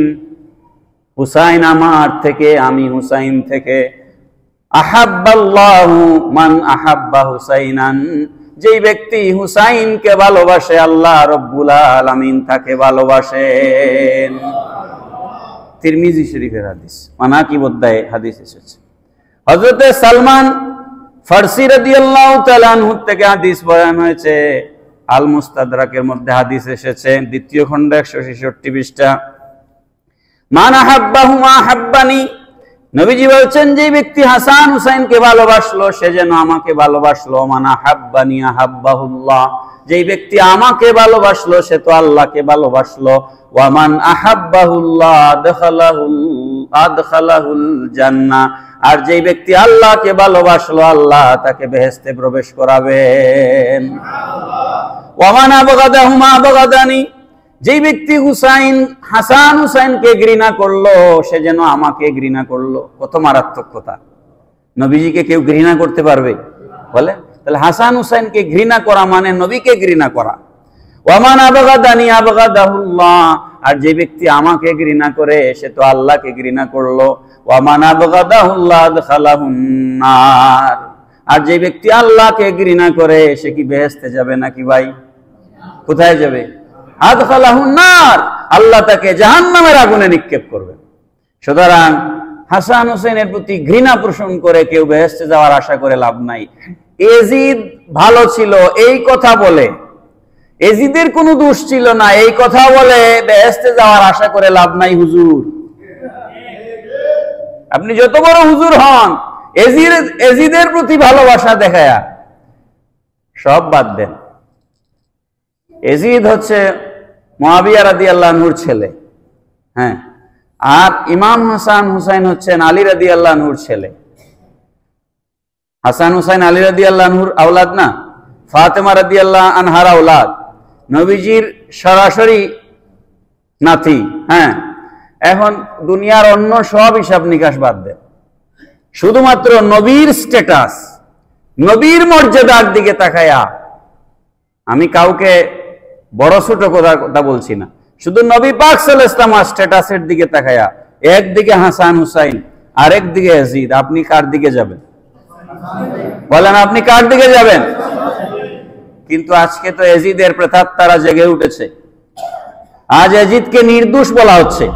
হুসাইন আমার থেকে, আমি হুসাইন থেকে। আহাব্বাল্লাহু মান আহাব্বা হুসাইনান, যেই ব্যক্তি হুসাইনকে ভালোবাসে আল্লাহ রব্বুল আলামিন তাকে ভালোবাসেন। তিরমিজি শরীফের হাদিস, মানাকিব অধ্যায়ে হাদিস এসেছে। হযরতে সালমান ফারসি রাদিয়াল্লাহু তাআলা আনহু থেকে হাদিস বয়ান হয়েছে। আল মুস্তাদরাকের মধ্যে হাদিস এসেছে, দ্বিতীয় খণ্ড 166 পৃষ্ঠা। মান আহাব্বাহুমা আহাব্বানি, নবীজি বলছেন যে ব্যক্তি হাসান হুসাইনকে ভালোবাসলো সে যেন আমাকে ভালোবাসলো। মান আহাব্বানি আহাব্বাহুল্লাহ, যেই ব্যক্তি আমাকে ভালোবাসলো সে তো আল্লাহকে ভালোবাসলো। ওয়া মান আহাব্বাহুল্লাহ আদখালাহুল জান্নাহ, আর যেই ব্যক্তি আল্লাহকে ভালোবাসলো আল্লাহ তাকে বেহেশতে প্রবেশ করাবেন। ওয়া মান আবগাদাহুমা আবগাদানি, যেই ব্যক্তি হাসান হুসাইনকে ঘৃণা করলো সে যেন আমাকে ঘৃণা করলো। কত মারাত্মক কথা! নবীজিকে কেউ ঘৃণা করতে পারবে? বলে তাহলে হাসান হুসাইনকে ঘৃণা করা মানে নবীকে ঘৃণা করা। ওয়া মান আবগাদানি আবগাদাহুল্লাহ, আর যে ব্যক্তি আমাকে ঘৃণা করে সে তো আল্লাহকে ঘৃণা করলো। ওয়া মান আবগাদাহুল্লাহ আদখালাহুন নার, আর যে ব্যক্তি আল্লাহকে ঘৃণা করে সে কি বেহেশতে যাবে নাকি ভাই? কোথায় যাবে? আদখালাহুন নার, আল্লাহ তাকে জাহান্নামের আগুনে নিক্ষেপ করবে। সুতরাং হাসান হুসাইনের প্রতি ঘৃণা পোষণ করে কেউ বেহেশতে যাওয়ার আশা করে লাভ নাই। এজিদ ভালো ছিল এই কথা বলে, এজিদের কোনো দোষ ছিল না এই কথা বলে বেহেশতে যাওয়ার আশা করে লাভ নাই। হুজুর, আপনি যত বড় হুজুর হন, এজিদের প্রতি ভালোবাসা দেখায়া সব বাদ দেন। এজিদ হচ্ছে মুআবিয়া রাদিয়াল্লাহু আনহুর ছেলে, হ্যাঁ, আর ইমাম হাসান হুসাইন হচ্ছেন আলী রাদিয়াল্লাহু আনহুর ছেলে। হাসান হুসাইন আলী রাদিয়াল্লাহু আনহুর আওলাদ না, ফাতেমা রাদিয়াল্লাহু আনহার আওলাদ, নবীজির সরাসরি নাতি। হ্যাঁ, এখন দুনিয়ার অন্য সব হিসাব নিকাশ বাদ দেন, শুধুমাত্র নবীর স্ট্যাটাস, নবীর মর্যাদার দিকে তাকায়া আমি কাউকে বড় ছোট কথা বলছি না, শুধু নবী পাক সাল্লাল্লাহু আলাইহি ওয়াসাল্লাম স্ট্যাটাসের দিকে তাকায়া একদিকে হাসান হুসাইন আরেক দিকে ইয়াজিদ, আপনি কার দিকে যাবেন? বলেন আপনি কার দিকে যাবেন? কিন্তু আজকে তো ইয়াজিদের প্রেতাত্মারা জেগে উঠেছে। আজ ইয়াজিদকে নির্দোষ বলা হচ্ছে।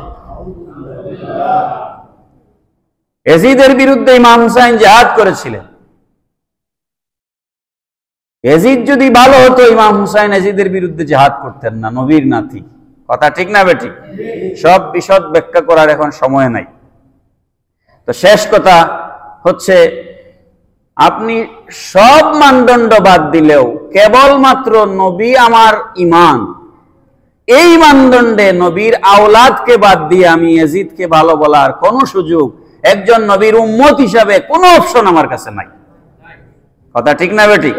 ইয়াজিদের বিরুদ্ধে ইমাম হুসাইন জিহাদ করেছিলেন। ইয়াজিদ যদি ভালো হতো, ইমাম হুসাইন ইয়াজিদের বিরুদ্ধে জিহাদ করতেন না, নবীর নাতি। কথা ঠিক না বেটি? সব বিশদ ব্যাখ্যা করার এখন সময় নাই। তো শেষ কথা হচ্ছে, আপনি সব মানদণ্ড বাদ দিলেও কেবলমাত্র নবী আমার ইমান, এই মানদণ্ডে নবীর আওলাদকে বাদ দিয়ে আমি ইয়াজিদকে ভালো বলার কোন সুযোগ, একজন নবীর উম্মত হিসাবে কোনো অপশন আমার কাছে নাই। কথা ঠিক না বেটি?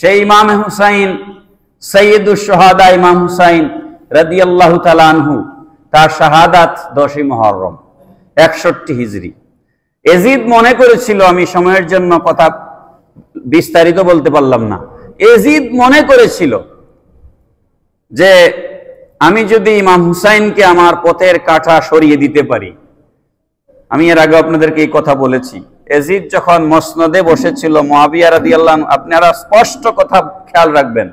সেই ইমাম হুসাইন, সৈয়দুশ শুহাদা ইমাম হুসাইন রাদিয়াল্লাহু তাআলা আনহু, তার শাহাদাত 10ই মুহররম 61 হিজরি। ইয়াজিদ মনে করেছিল, আমি সময়ের জন্য কথা বিস্তারিত বলতে পারলাম না, ইয়াজিদ মনে করেছিল যে আমি যদি ইমাম হুসাইনকে আমার পথের কাঁটা সরিয়ে দিতে পারি। আমি এর আগে আপনাদেরকে এই কথা বলেছি, ইয়াজিদ যখন মসনদে বসেছিল, মুআবিয়া রাদিয়াল্লাহু আনহু, আপনারা স্পষ্ট কথা খেয়াল রাখবেন,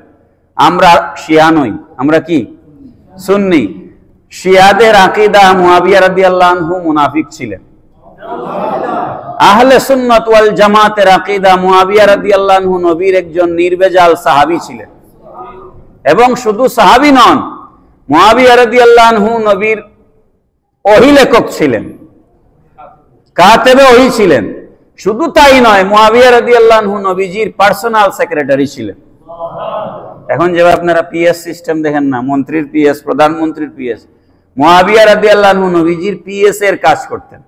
আমরা শিয়া নই, আমরা কি? সুন্নি। শিয়াদের আকীদা মুআবিয়া রাদিয়াল্লাহু আনহু মুনাফিক ছিলেন। আহলে সুন্নাত ওয়াল জামাতের আকীদা মুআবিয়া রাদিয়াল্লাহু আনহু নবীর একজন নির্ভেজাল সাহাবী ছিলেন। এবং শুধু সাহাবী নন, মুআবিয়া রাদিয়াল্লাহু আনহু নবীর ওহী লেখক ছিলেন, কাতেবে ওহী ছিলেন। শুধু তাই নয়, মুআবিয়া রাদিয়াল্লাহু আনহু নবীজির পার্সোনাল সেক্রেটারি ছিলেন। এখন যেভাবে আপনারা পিএস সিস্টেম দেখেন না, মন্ত্রীর পিএস, প্রধানমন্ত্রীর পিএস, মুআবিয়া রাদিয়াল্লাহু আনহু নবীজির পিএস এর কাজ করতেন।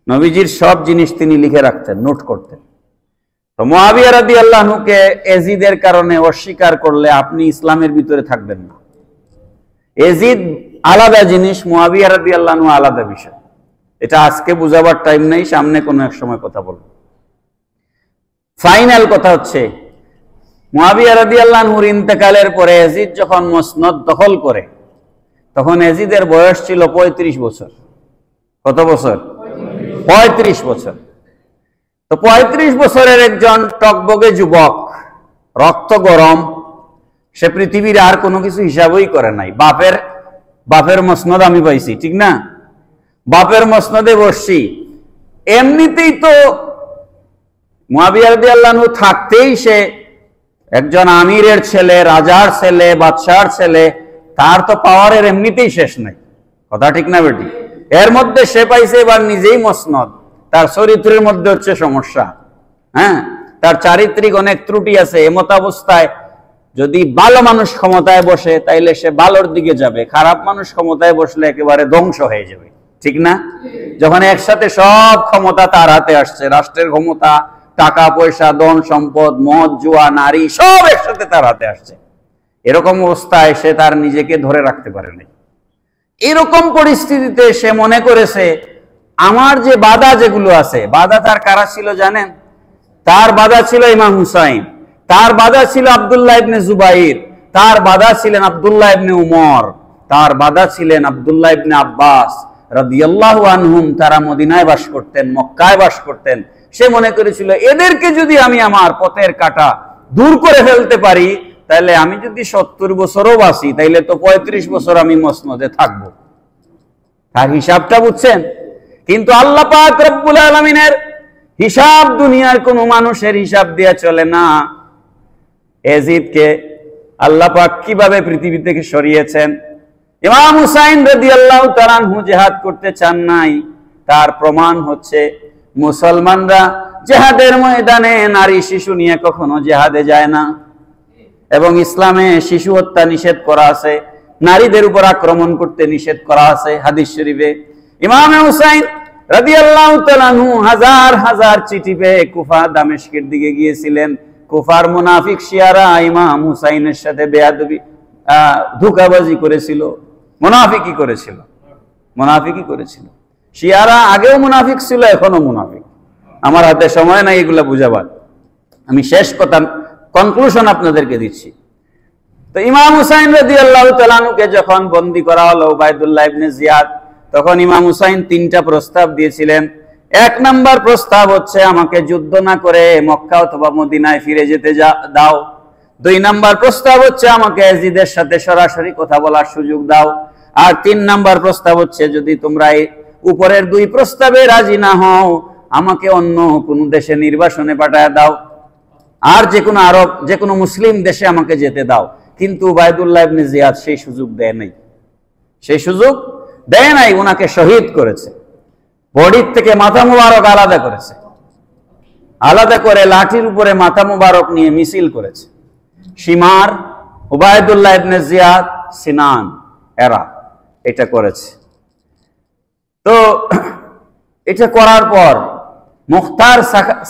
নবীজির সব জিনিস তিনি লিখে রাখতেন, নোট করতেন। তো মুআবিয়া রাদিয়াল্লাহু আনহুকে ইয়াজিদের কারণে অস্বীকার করলে আপনি ইসলামের ভিতরে থাকবেন না। ইয়াজিদ আলাদা জিনিস, মুআবিয়া রাদিয়াল্লাহু আনহু আলাদা বিষয়। এটা আজকে বুঝাবার টাইম নেই, সামনে কোনো এক সময় কথা বলবো। ফাইনাল কথা হচ্ছে, মুআবিয়া রাদিয়াল্লাহু আনহুর ইন্তেকালের পরে ইয়াজিদ যখন মসনদ দখল করে, তখন ইয়াজিদের বয়স ছিল 35 বছর। কত বছর? 35 বছর। তো 35 বছরের একজন টকবগে যুবক, রক্ত গরম, সে পৃথিবীর আর কোনো কিছু হিসাবই করে নাই। বাপের মসনদ আমি পাইছি, ঠিক না? বাপের মসনদে বসছি। এমনিতেই তো মুআবিয়া রাদিয়াল্লাহু আনহু থাকতেই সে একজন আমিরের ছেলে, রাজার ছেলে, বাদশার ছেলে, তার তো পাওয়ারের এমনিতেই শেষ নাই। কথা ঠিক না বেটি? এর মধ্যে সে পাইছে এবার নিজেই মসনদ। তার চরিত্রের মধ্যে হচ্ছে সমস্যা, হ্যাঁ, তার চারিত্রিক অনেক ত্রুটি আছে। এমত অবস্থায় যদি ভালো মানুষ ক্ষমতায় বসে তাইলে সে ভালোর দিকে যাবে, খারাপ মানুষ ক্ষমতায় বসলে একেবারে ধ্বংস হয়ে যাবে, ঠিক না? যখন একসাথে সব ক্ষমতা তার হাতে আসছে, রাষ্ট্রের ক্ষমতা, টাকা পয়সা, ধন সম্পদ, মদ জুয়া, নারী, সব একসাথে তার হাতে আসছে, এরকম অবস্থায় সে তার নিজেকে ধরে রাখতে পারে নাই। এরকম পরিস্থিতিতে সে মনে করেছে আমার যে বাধা যেগুলো আছে, বাধা তার কারা ছিল জানেন? তার বাধা ছিল ইমাম হুসাইন, তার বাধা ছিল আব্দুল্লাহ ইবনে জুবাইর, তার বাধা ছিলেন আব্দুল্লাহ ইবনে উমর, তার বাধা ছিলেন আব্দুল্লাহ ইবনে আব্বাস রাদিয়াল্লাহু আনহুম। তারা মদিনায় বাস করতেন, মক্কায় বাস করতেন। সে মনে করেছিল এদেরকে যদি আমি আমার পথের কাঁটা দূর করে ফেলতে পারি, তাহলে আমি যদি 70 বছরও বাঁচি, তাইলে তো 35 বছর আমি মসনদে থাকবো। তার হিসাবটা বুঝছেন? কিন্তু আল্লাহ পাক রব্বুল আলামিনের হিসাব দুনিয়ার কোন মানুষের হিসাব দিয়ে চলে না। ইয়াজিদকে আল্লাহ পাক কিভাবে পৃথিবী থেকে সরিয়েছেন? ইমাম হুসাইন রাদিয়াল্লাহু তাআলা আনহু জিহাদ করতে চান নাই, তার প্রমাণ হচ্ছে মুসলমানরা জিহাদের ময়দানে নারী শিশু নিয়ে কখনো জিহাদে যায় না। এবং ইসলামে শিশু হত্যা নিষেধ করা আছে, নারীদের উপর আক্রমণ করতে নিষেধ করা আছে হাদিস শরীফে। ইমাম হুসাইন রাদিয়াল্লাহু তাআলা আনহু হাজার হাজার চিঠি পেয়ে কুফা দামেস্কের দিকে গিয়েছিলেন। কুফার মুনাফিক শিয়ারা ইমাম হুসাইনের সাথে বেয়াদবি, ধোঁকাবাজি করেছিল, মুনাফিকি করেছিল। শিয়ারা আগেও মুনাফিক ছিল, এখনো মুনাফিক। আমার হাতে সময় নাই এগুলা বুঝাবার। আমি শেষ কনক্লুশন আপনাদেরকে দিচ্ছি। তো ইমাম হুসাইন রাদিয়াল্লাহু তাআলা আনহুকে যখন বন্দী করা হলো উবাইদুল্লাহ ইবনে জিয়াদ, তখন ইমাম হুসাইন 3টা প্রস্তাব দিয়েছিলেন। 1 নাম্বার প্রস্তাব হচ্ছে আমাকে যুদ্ধ না করে মক্কা অথবা মদিনায় ফিরে যেতে দাও। 2 নাম্বার প্রস্তাব হচ্ছে আমাকে ইয়াজিদের সাথে সরাসরি কথা বলার সুযোগ দাও। আর 3 নাম্বার প্রস্তাব হচ্ছে যদি তোমরা এই উপরের 2 প্রস্তাবে রাজি না হও, আমাকে অন্য কোন দেশে নির্বাসনে পাঠায় দাও, আর যে কোনো মুসলিম দেশে আমাকে যেতে দাও। কিন্তু উবাইদুল্লাহ ইবনে জিয়াদ সেই সুযোগ দেয় নাই, ওনাকে শহীদ করেছে। বডির থেকে মাথা মুবারক আলাদা করেছে, আলাদা করে লাঠির উপরে মাথা মুবারক নিয়ে মিছিল করেছে। শিমার, উবাইদুল্লাহ ইবনে জিয়াদ, সিনান, এরা এটা করেছে। তো এটা করার পর মুখতার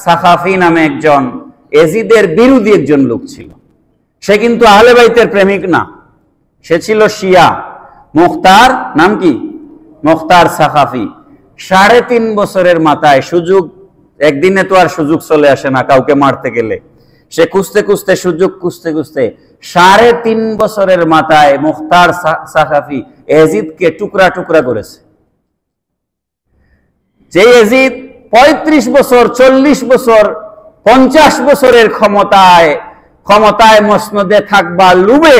সাখাফি নামে একজন ইয়াজিদের বিরোধী একজন লোক ছিল। সে কিন্তু আহলে বাইতের প্রেমিক না, সে ছিল শিয়া। মুখতার নাম কি? মুখতার সাখাফি। 3.5 বছরের মাথায় সুযোগ, একদিনে তো আর সুযোগ চলে আসে না কাউকে মারতে গেলে। সে সুযোগ খুঁজতে 3.5 বছরের মাথায় মুখতার সাখাফি ইয়াজিদকে টুকরা টুকরা করেছে। যে ইয়াজিদ 35 বছর, 40 বছর, 50 বছরের ক্ষমতায় মসনদে থাকবার লোভে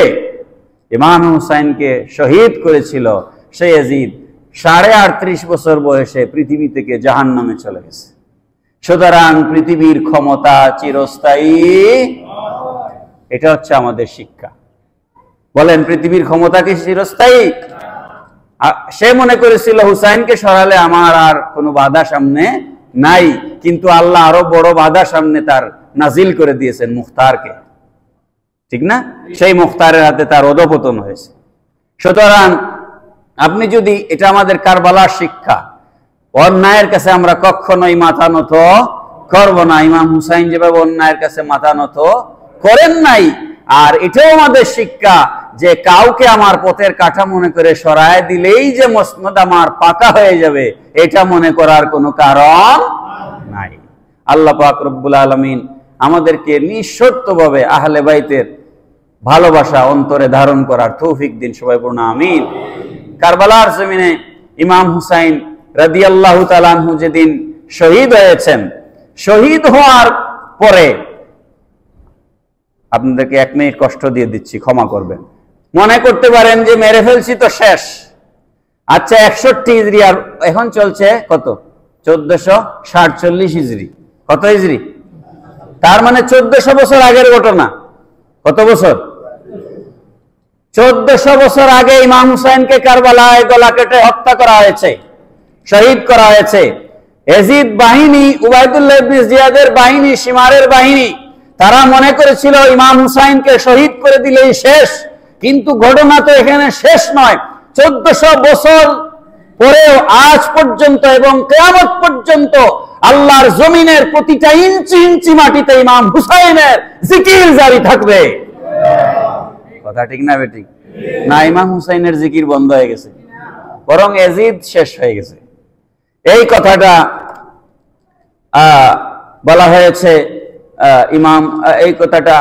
ইমাম হুসাইনকে শহীদ করেছিল, সেই ইয়াজিদ 38.5 বছর বয়সে পৃথিবী থেকে জাহান্নামে চলে গেছে। সুতরাং পৃথিবীর ক্ষমতা চিরস্থায়ী, এটা হচ্ছে আমাদের শিক্ষা। বলেন, পৃথিবীর ক্ষমতা কি চিরস্থায়ী? সে মনে করেছিল হুসাইনকে সরালে আমার আর কোনো বাধা সামনে নাই, কিন্তু আল্লাহ আরো বড় বাধা সামনে তার নাজিল করে দিয়েছেন, মুখতারকে। ঠিক না? সেই মুখতারের হাতে তার অধঃপতন হয়েছে। সুতরাং আপনি যদি, এটা আমাদের কারবালার শিক্ষা, অন্যায়ের কাছে আমরা কখনোই মাথা নত করব না। ইমাম হুসাইন যেভাবে অন্যায়ের কাছে মাথা নত করেন নাই। আর এটাও আমাদের শিক্ষা যে কাউকে আমার পথের কাঠা মনে করে সরায় দিলেই যে মসনদ আমার পাকা হয়ে যাবে, এটা মনে করার কোনো কারণ নাই। আল্লাহ পাক রব্বুল আলামিন আমাদেরকে নিঃশর্তভাবে আহলে বাইতের ভালোবাসা অন্তরে ধারণ করার তৌফিক দিন। সবাই পড়ুন আমিন। কারবালার জমিনে ইমাম হুসাইন রাদিয়াল্লাহু তাআলা আনহু যেদিন শহীদ হয়েছেন, শহীদ হওয়ার পরে, আপনাদেরকে 1 মিনিট কষ্ট দিয়ে দিচ্ছি, ক্ষমা করবেন। মনে করতে পারেন যে মেরে ফেলছি তো শেষ। আচ্ছা, 61 হিজরি, আর এখন চলছে কত? 1447 হিজরি। কত হিজরি? তার মানে 1400 বছর আগের ঘটনা। কত বছর? 1400 বছর আগে ইমাম হুসাইনকে কারবালায় গলা কেটে হত্যা করা হয়েছে, শহীদ করা হয়েছে। ইয়াজিদ বাহিনী, উবাইদুল্লাহ ইবনে জিয়াদের বাহিনী, শিমারের বাহিনী, তারা মনে করেছিল ইমাম হুসাইনকে শহীদ করে দিলেই শেষ। কিন্তু ঘটনা তো এখানে শেষ নয়। 1400 বছর পরেও আজ পর্যন্ত এবং কিয়ামত পর্যন্ত আল্লাহর জমিনের প্রতিটা ইঞ্চি ইঞ্চি মাটিতে ইমাম হুসাইনের জিকির জারি থাকবে। কথা ঠিক না বেঠিক? না, ইমাম হুসাইনের জিকির বন্ধ হয়ে গেছে, বরং ইয়াজিদ শেষ হয়ে গেছে। এই কথাটা বলা হয়েছে ইমাম, এই কথাটা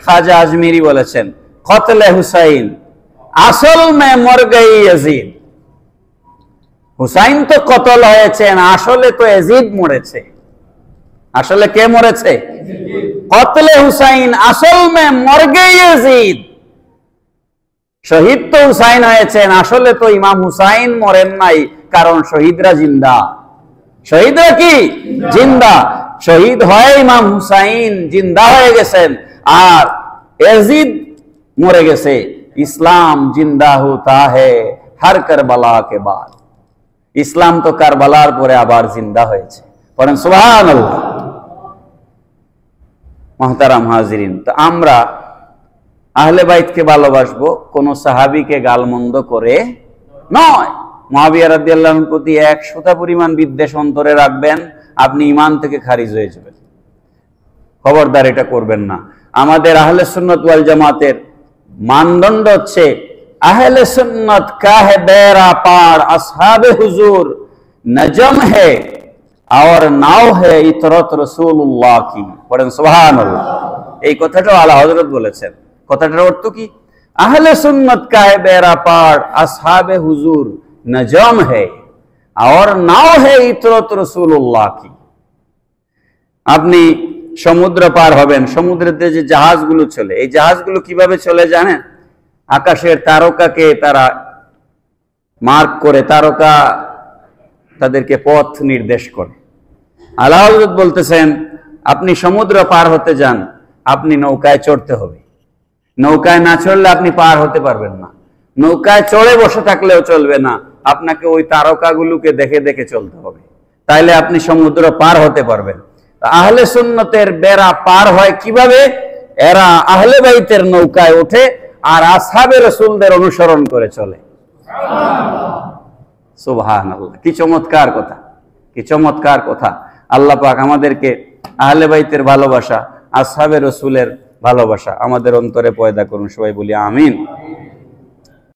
খাজা আজমিরি বলেছেন, কতলে হুসাইন আসল মে মর গই ইয়াজিদ। হুসাইন তো কতল হয়েছেন, আসলে তো ইয়াজিদ মরেছে। আসলে কে মরেছে? কতলে হুসাইন আসল মে মর গই ইয়াজিদ। শহীদ তো হুসাইন হয়েছেন, আসলে তো ইমাম হুসাইন মরেন নাই, কারণ শহীদরা জিন্দা। শহীদরা কি? জিন্দা। শহীদ হয় ইমাম হুসাইন, জিন্দা হয়ে গেছেন, আর ইয়াজিদ মরে গেছে। ইসলাম জিন্দা হতা হ্যায় হর কারবালা কে বাদ। ইসলাম তো কারবালার পরে আবার জিন্দা হয়েছে। বলেন সুবহানাল্লাহ। মুহতারাম হাজিরিন, তো আমরা আহলে বাইতকে ভালোবাসবো, কোন সাহাবীকে গালমন্দ করে নয়। মুআবিয়া রাদিয়াল্লাহু আনহুর প্রতি 100টা পরিমাণ বিদ্বেষ অন্তরে রাখবেন, আপনি ঈমান থেকে খারিজ হয়ে যাবেন। খবরদার এটা করবেন না। আমাদের আহলে সুন্নাত ওয়াল জামাতের মানদণ্ড হচ্ছে আহলে সুন্নাত কা হে বেরা পার আসহাবে হুজুর নজম হে और नाव है इतरत रसूलुल्लाह की। पढ़ें सुभान अल्लाह। এই কথাটাও আলা হযরত বলেছেন। কথাটার অর্থ কি? আহলে সুন্নত কা है बेड़ा पार असहाब हुजूर नजम है और नाव है इतरत रसूलुल्लाह की। আপনি সমুদ্র পার হবেন, সমুদ্রেতে যে জাহাজগুলো চলে, এই জাহাজগুলো কিভাবে চলে জানেন? আকাশের তারকাকে তারা মার্ক করে, তারকা তাদেরকে পথ নির্দেশ করে। আলা হযরত বলতেছেন আপনি সমুদ্র পার হতে যান, আপনি নৌকায় চড়তে হবে। নৌকায় না চড়লে আপনি পার হতে পারবেন না। নৌকায় চড়ে বসে থাকলেও চলবে না, আপনাকে ওই তারকাগুলোকে দেখে দেখে চলতে হবে, তাইলে আপনি সমুদ্র পার হতে পারবেন। আহলে সুন্নতের বেড়া পার হয় কিভাবে? এরা আহলে বাইতের নৌকায় ওঠে আর আসহাবে রাসূলদের অনুসরণ করে চলে। সুবহানাল্লাহ, কি চমৎকার কথা, কি চমৎকার কথা। আল্লাহ পাক আমাদেরকে আহলে বাইতের ভালোবাসা, আসহাবে রাসূলের ভালোবাসা আমাদের অন্তরে পয়দা করুন। সবাই বলি আমিন।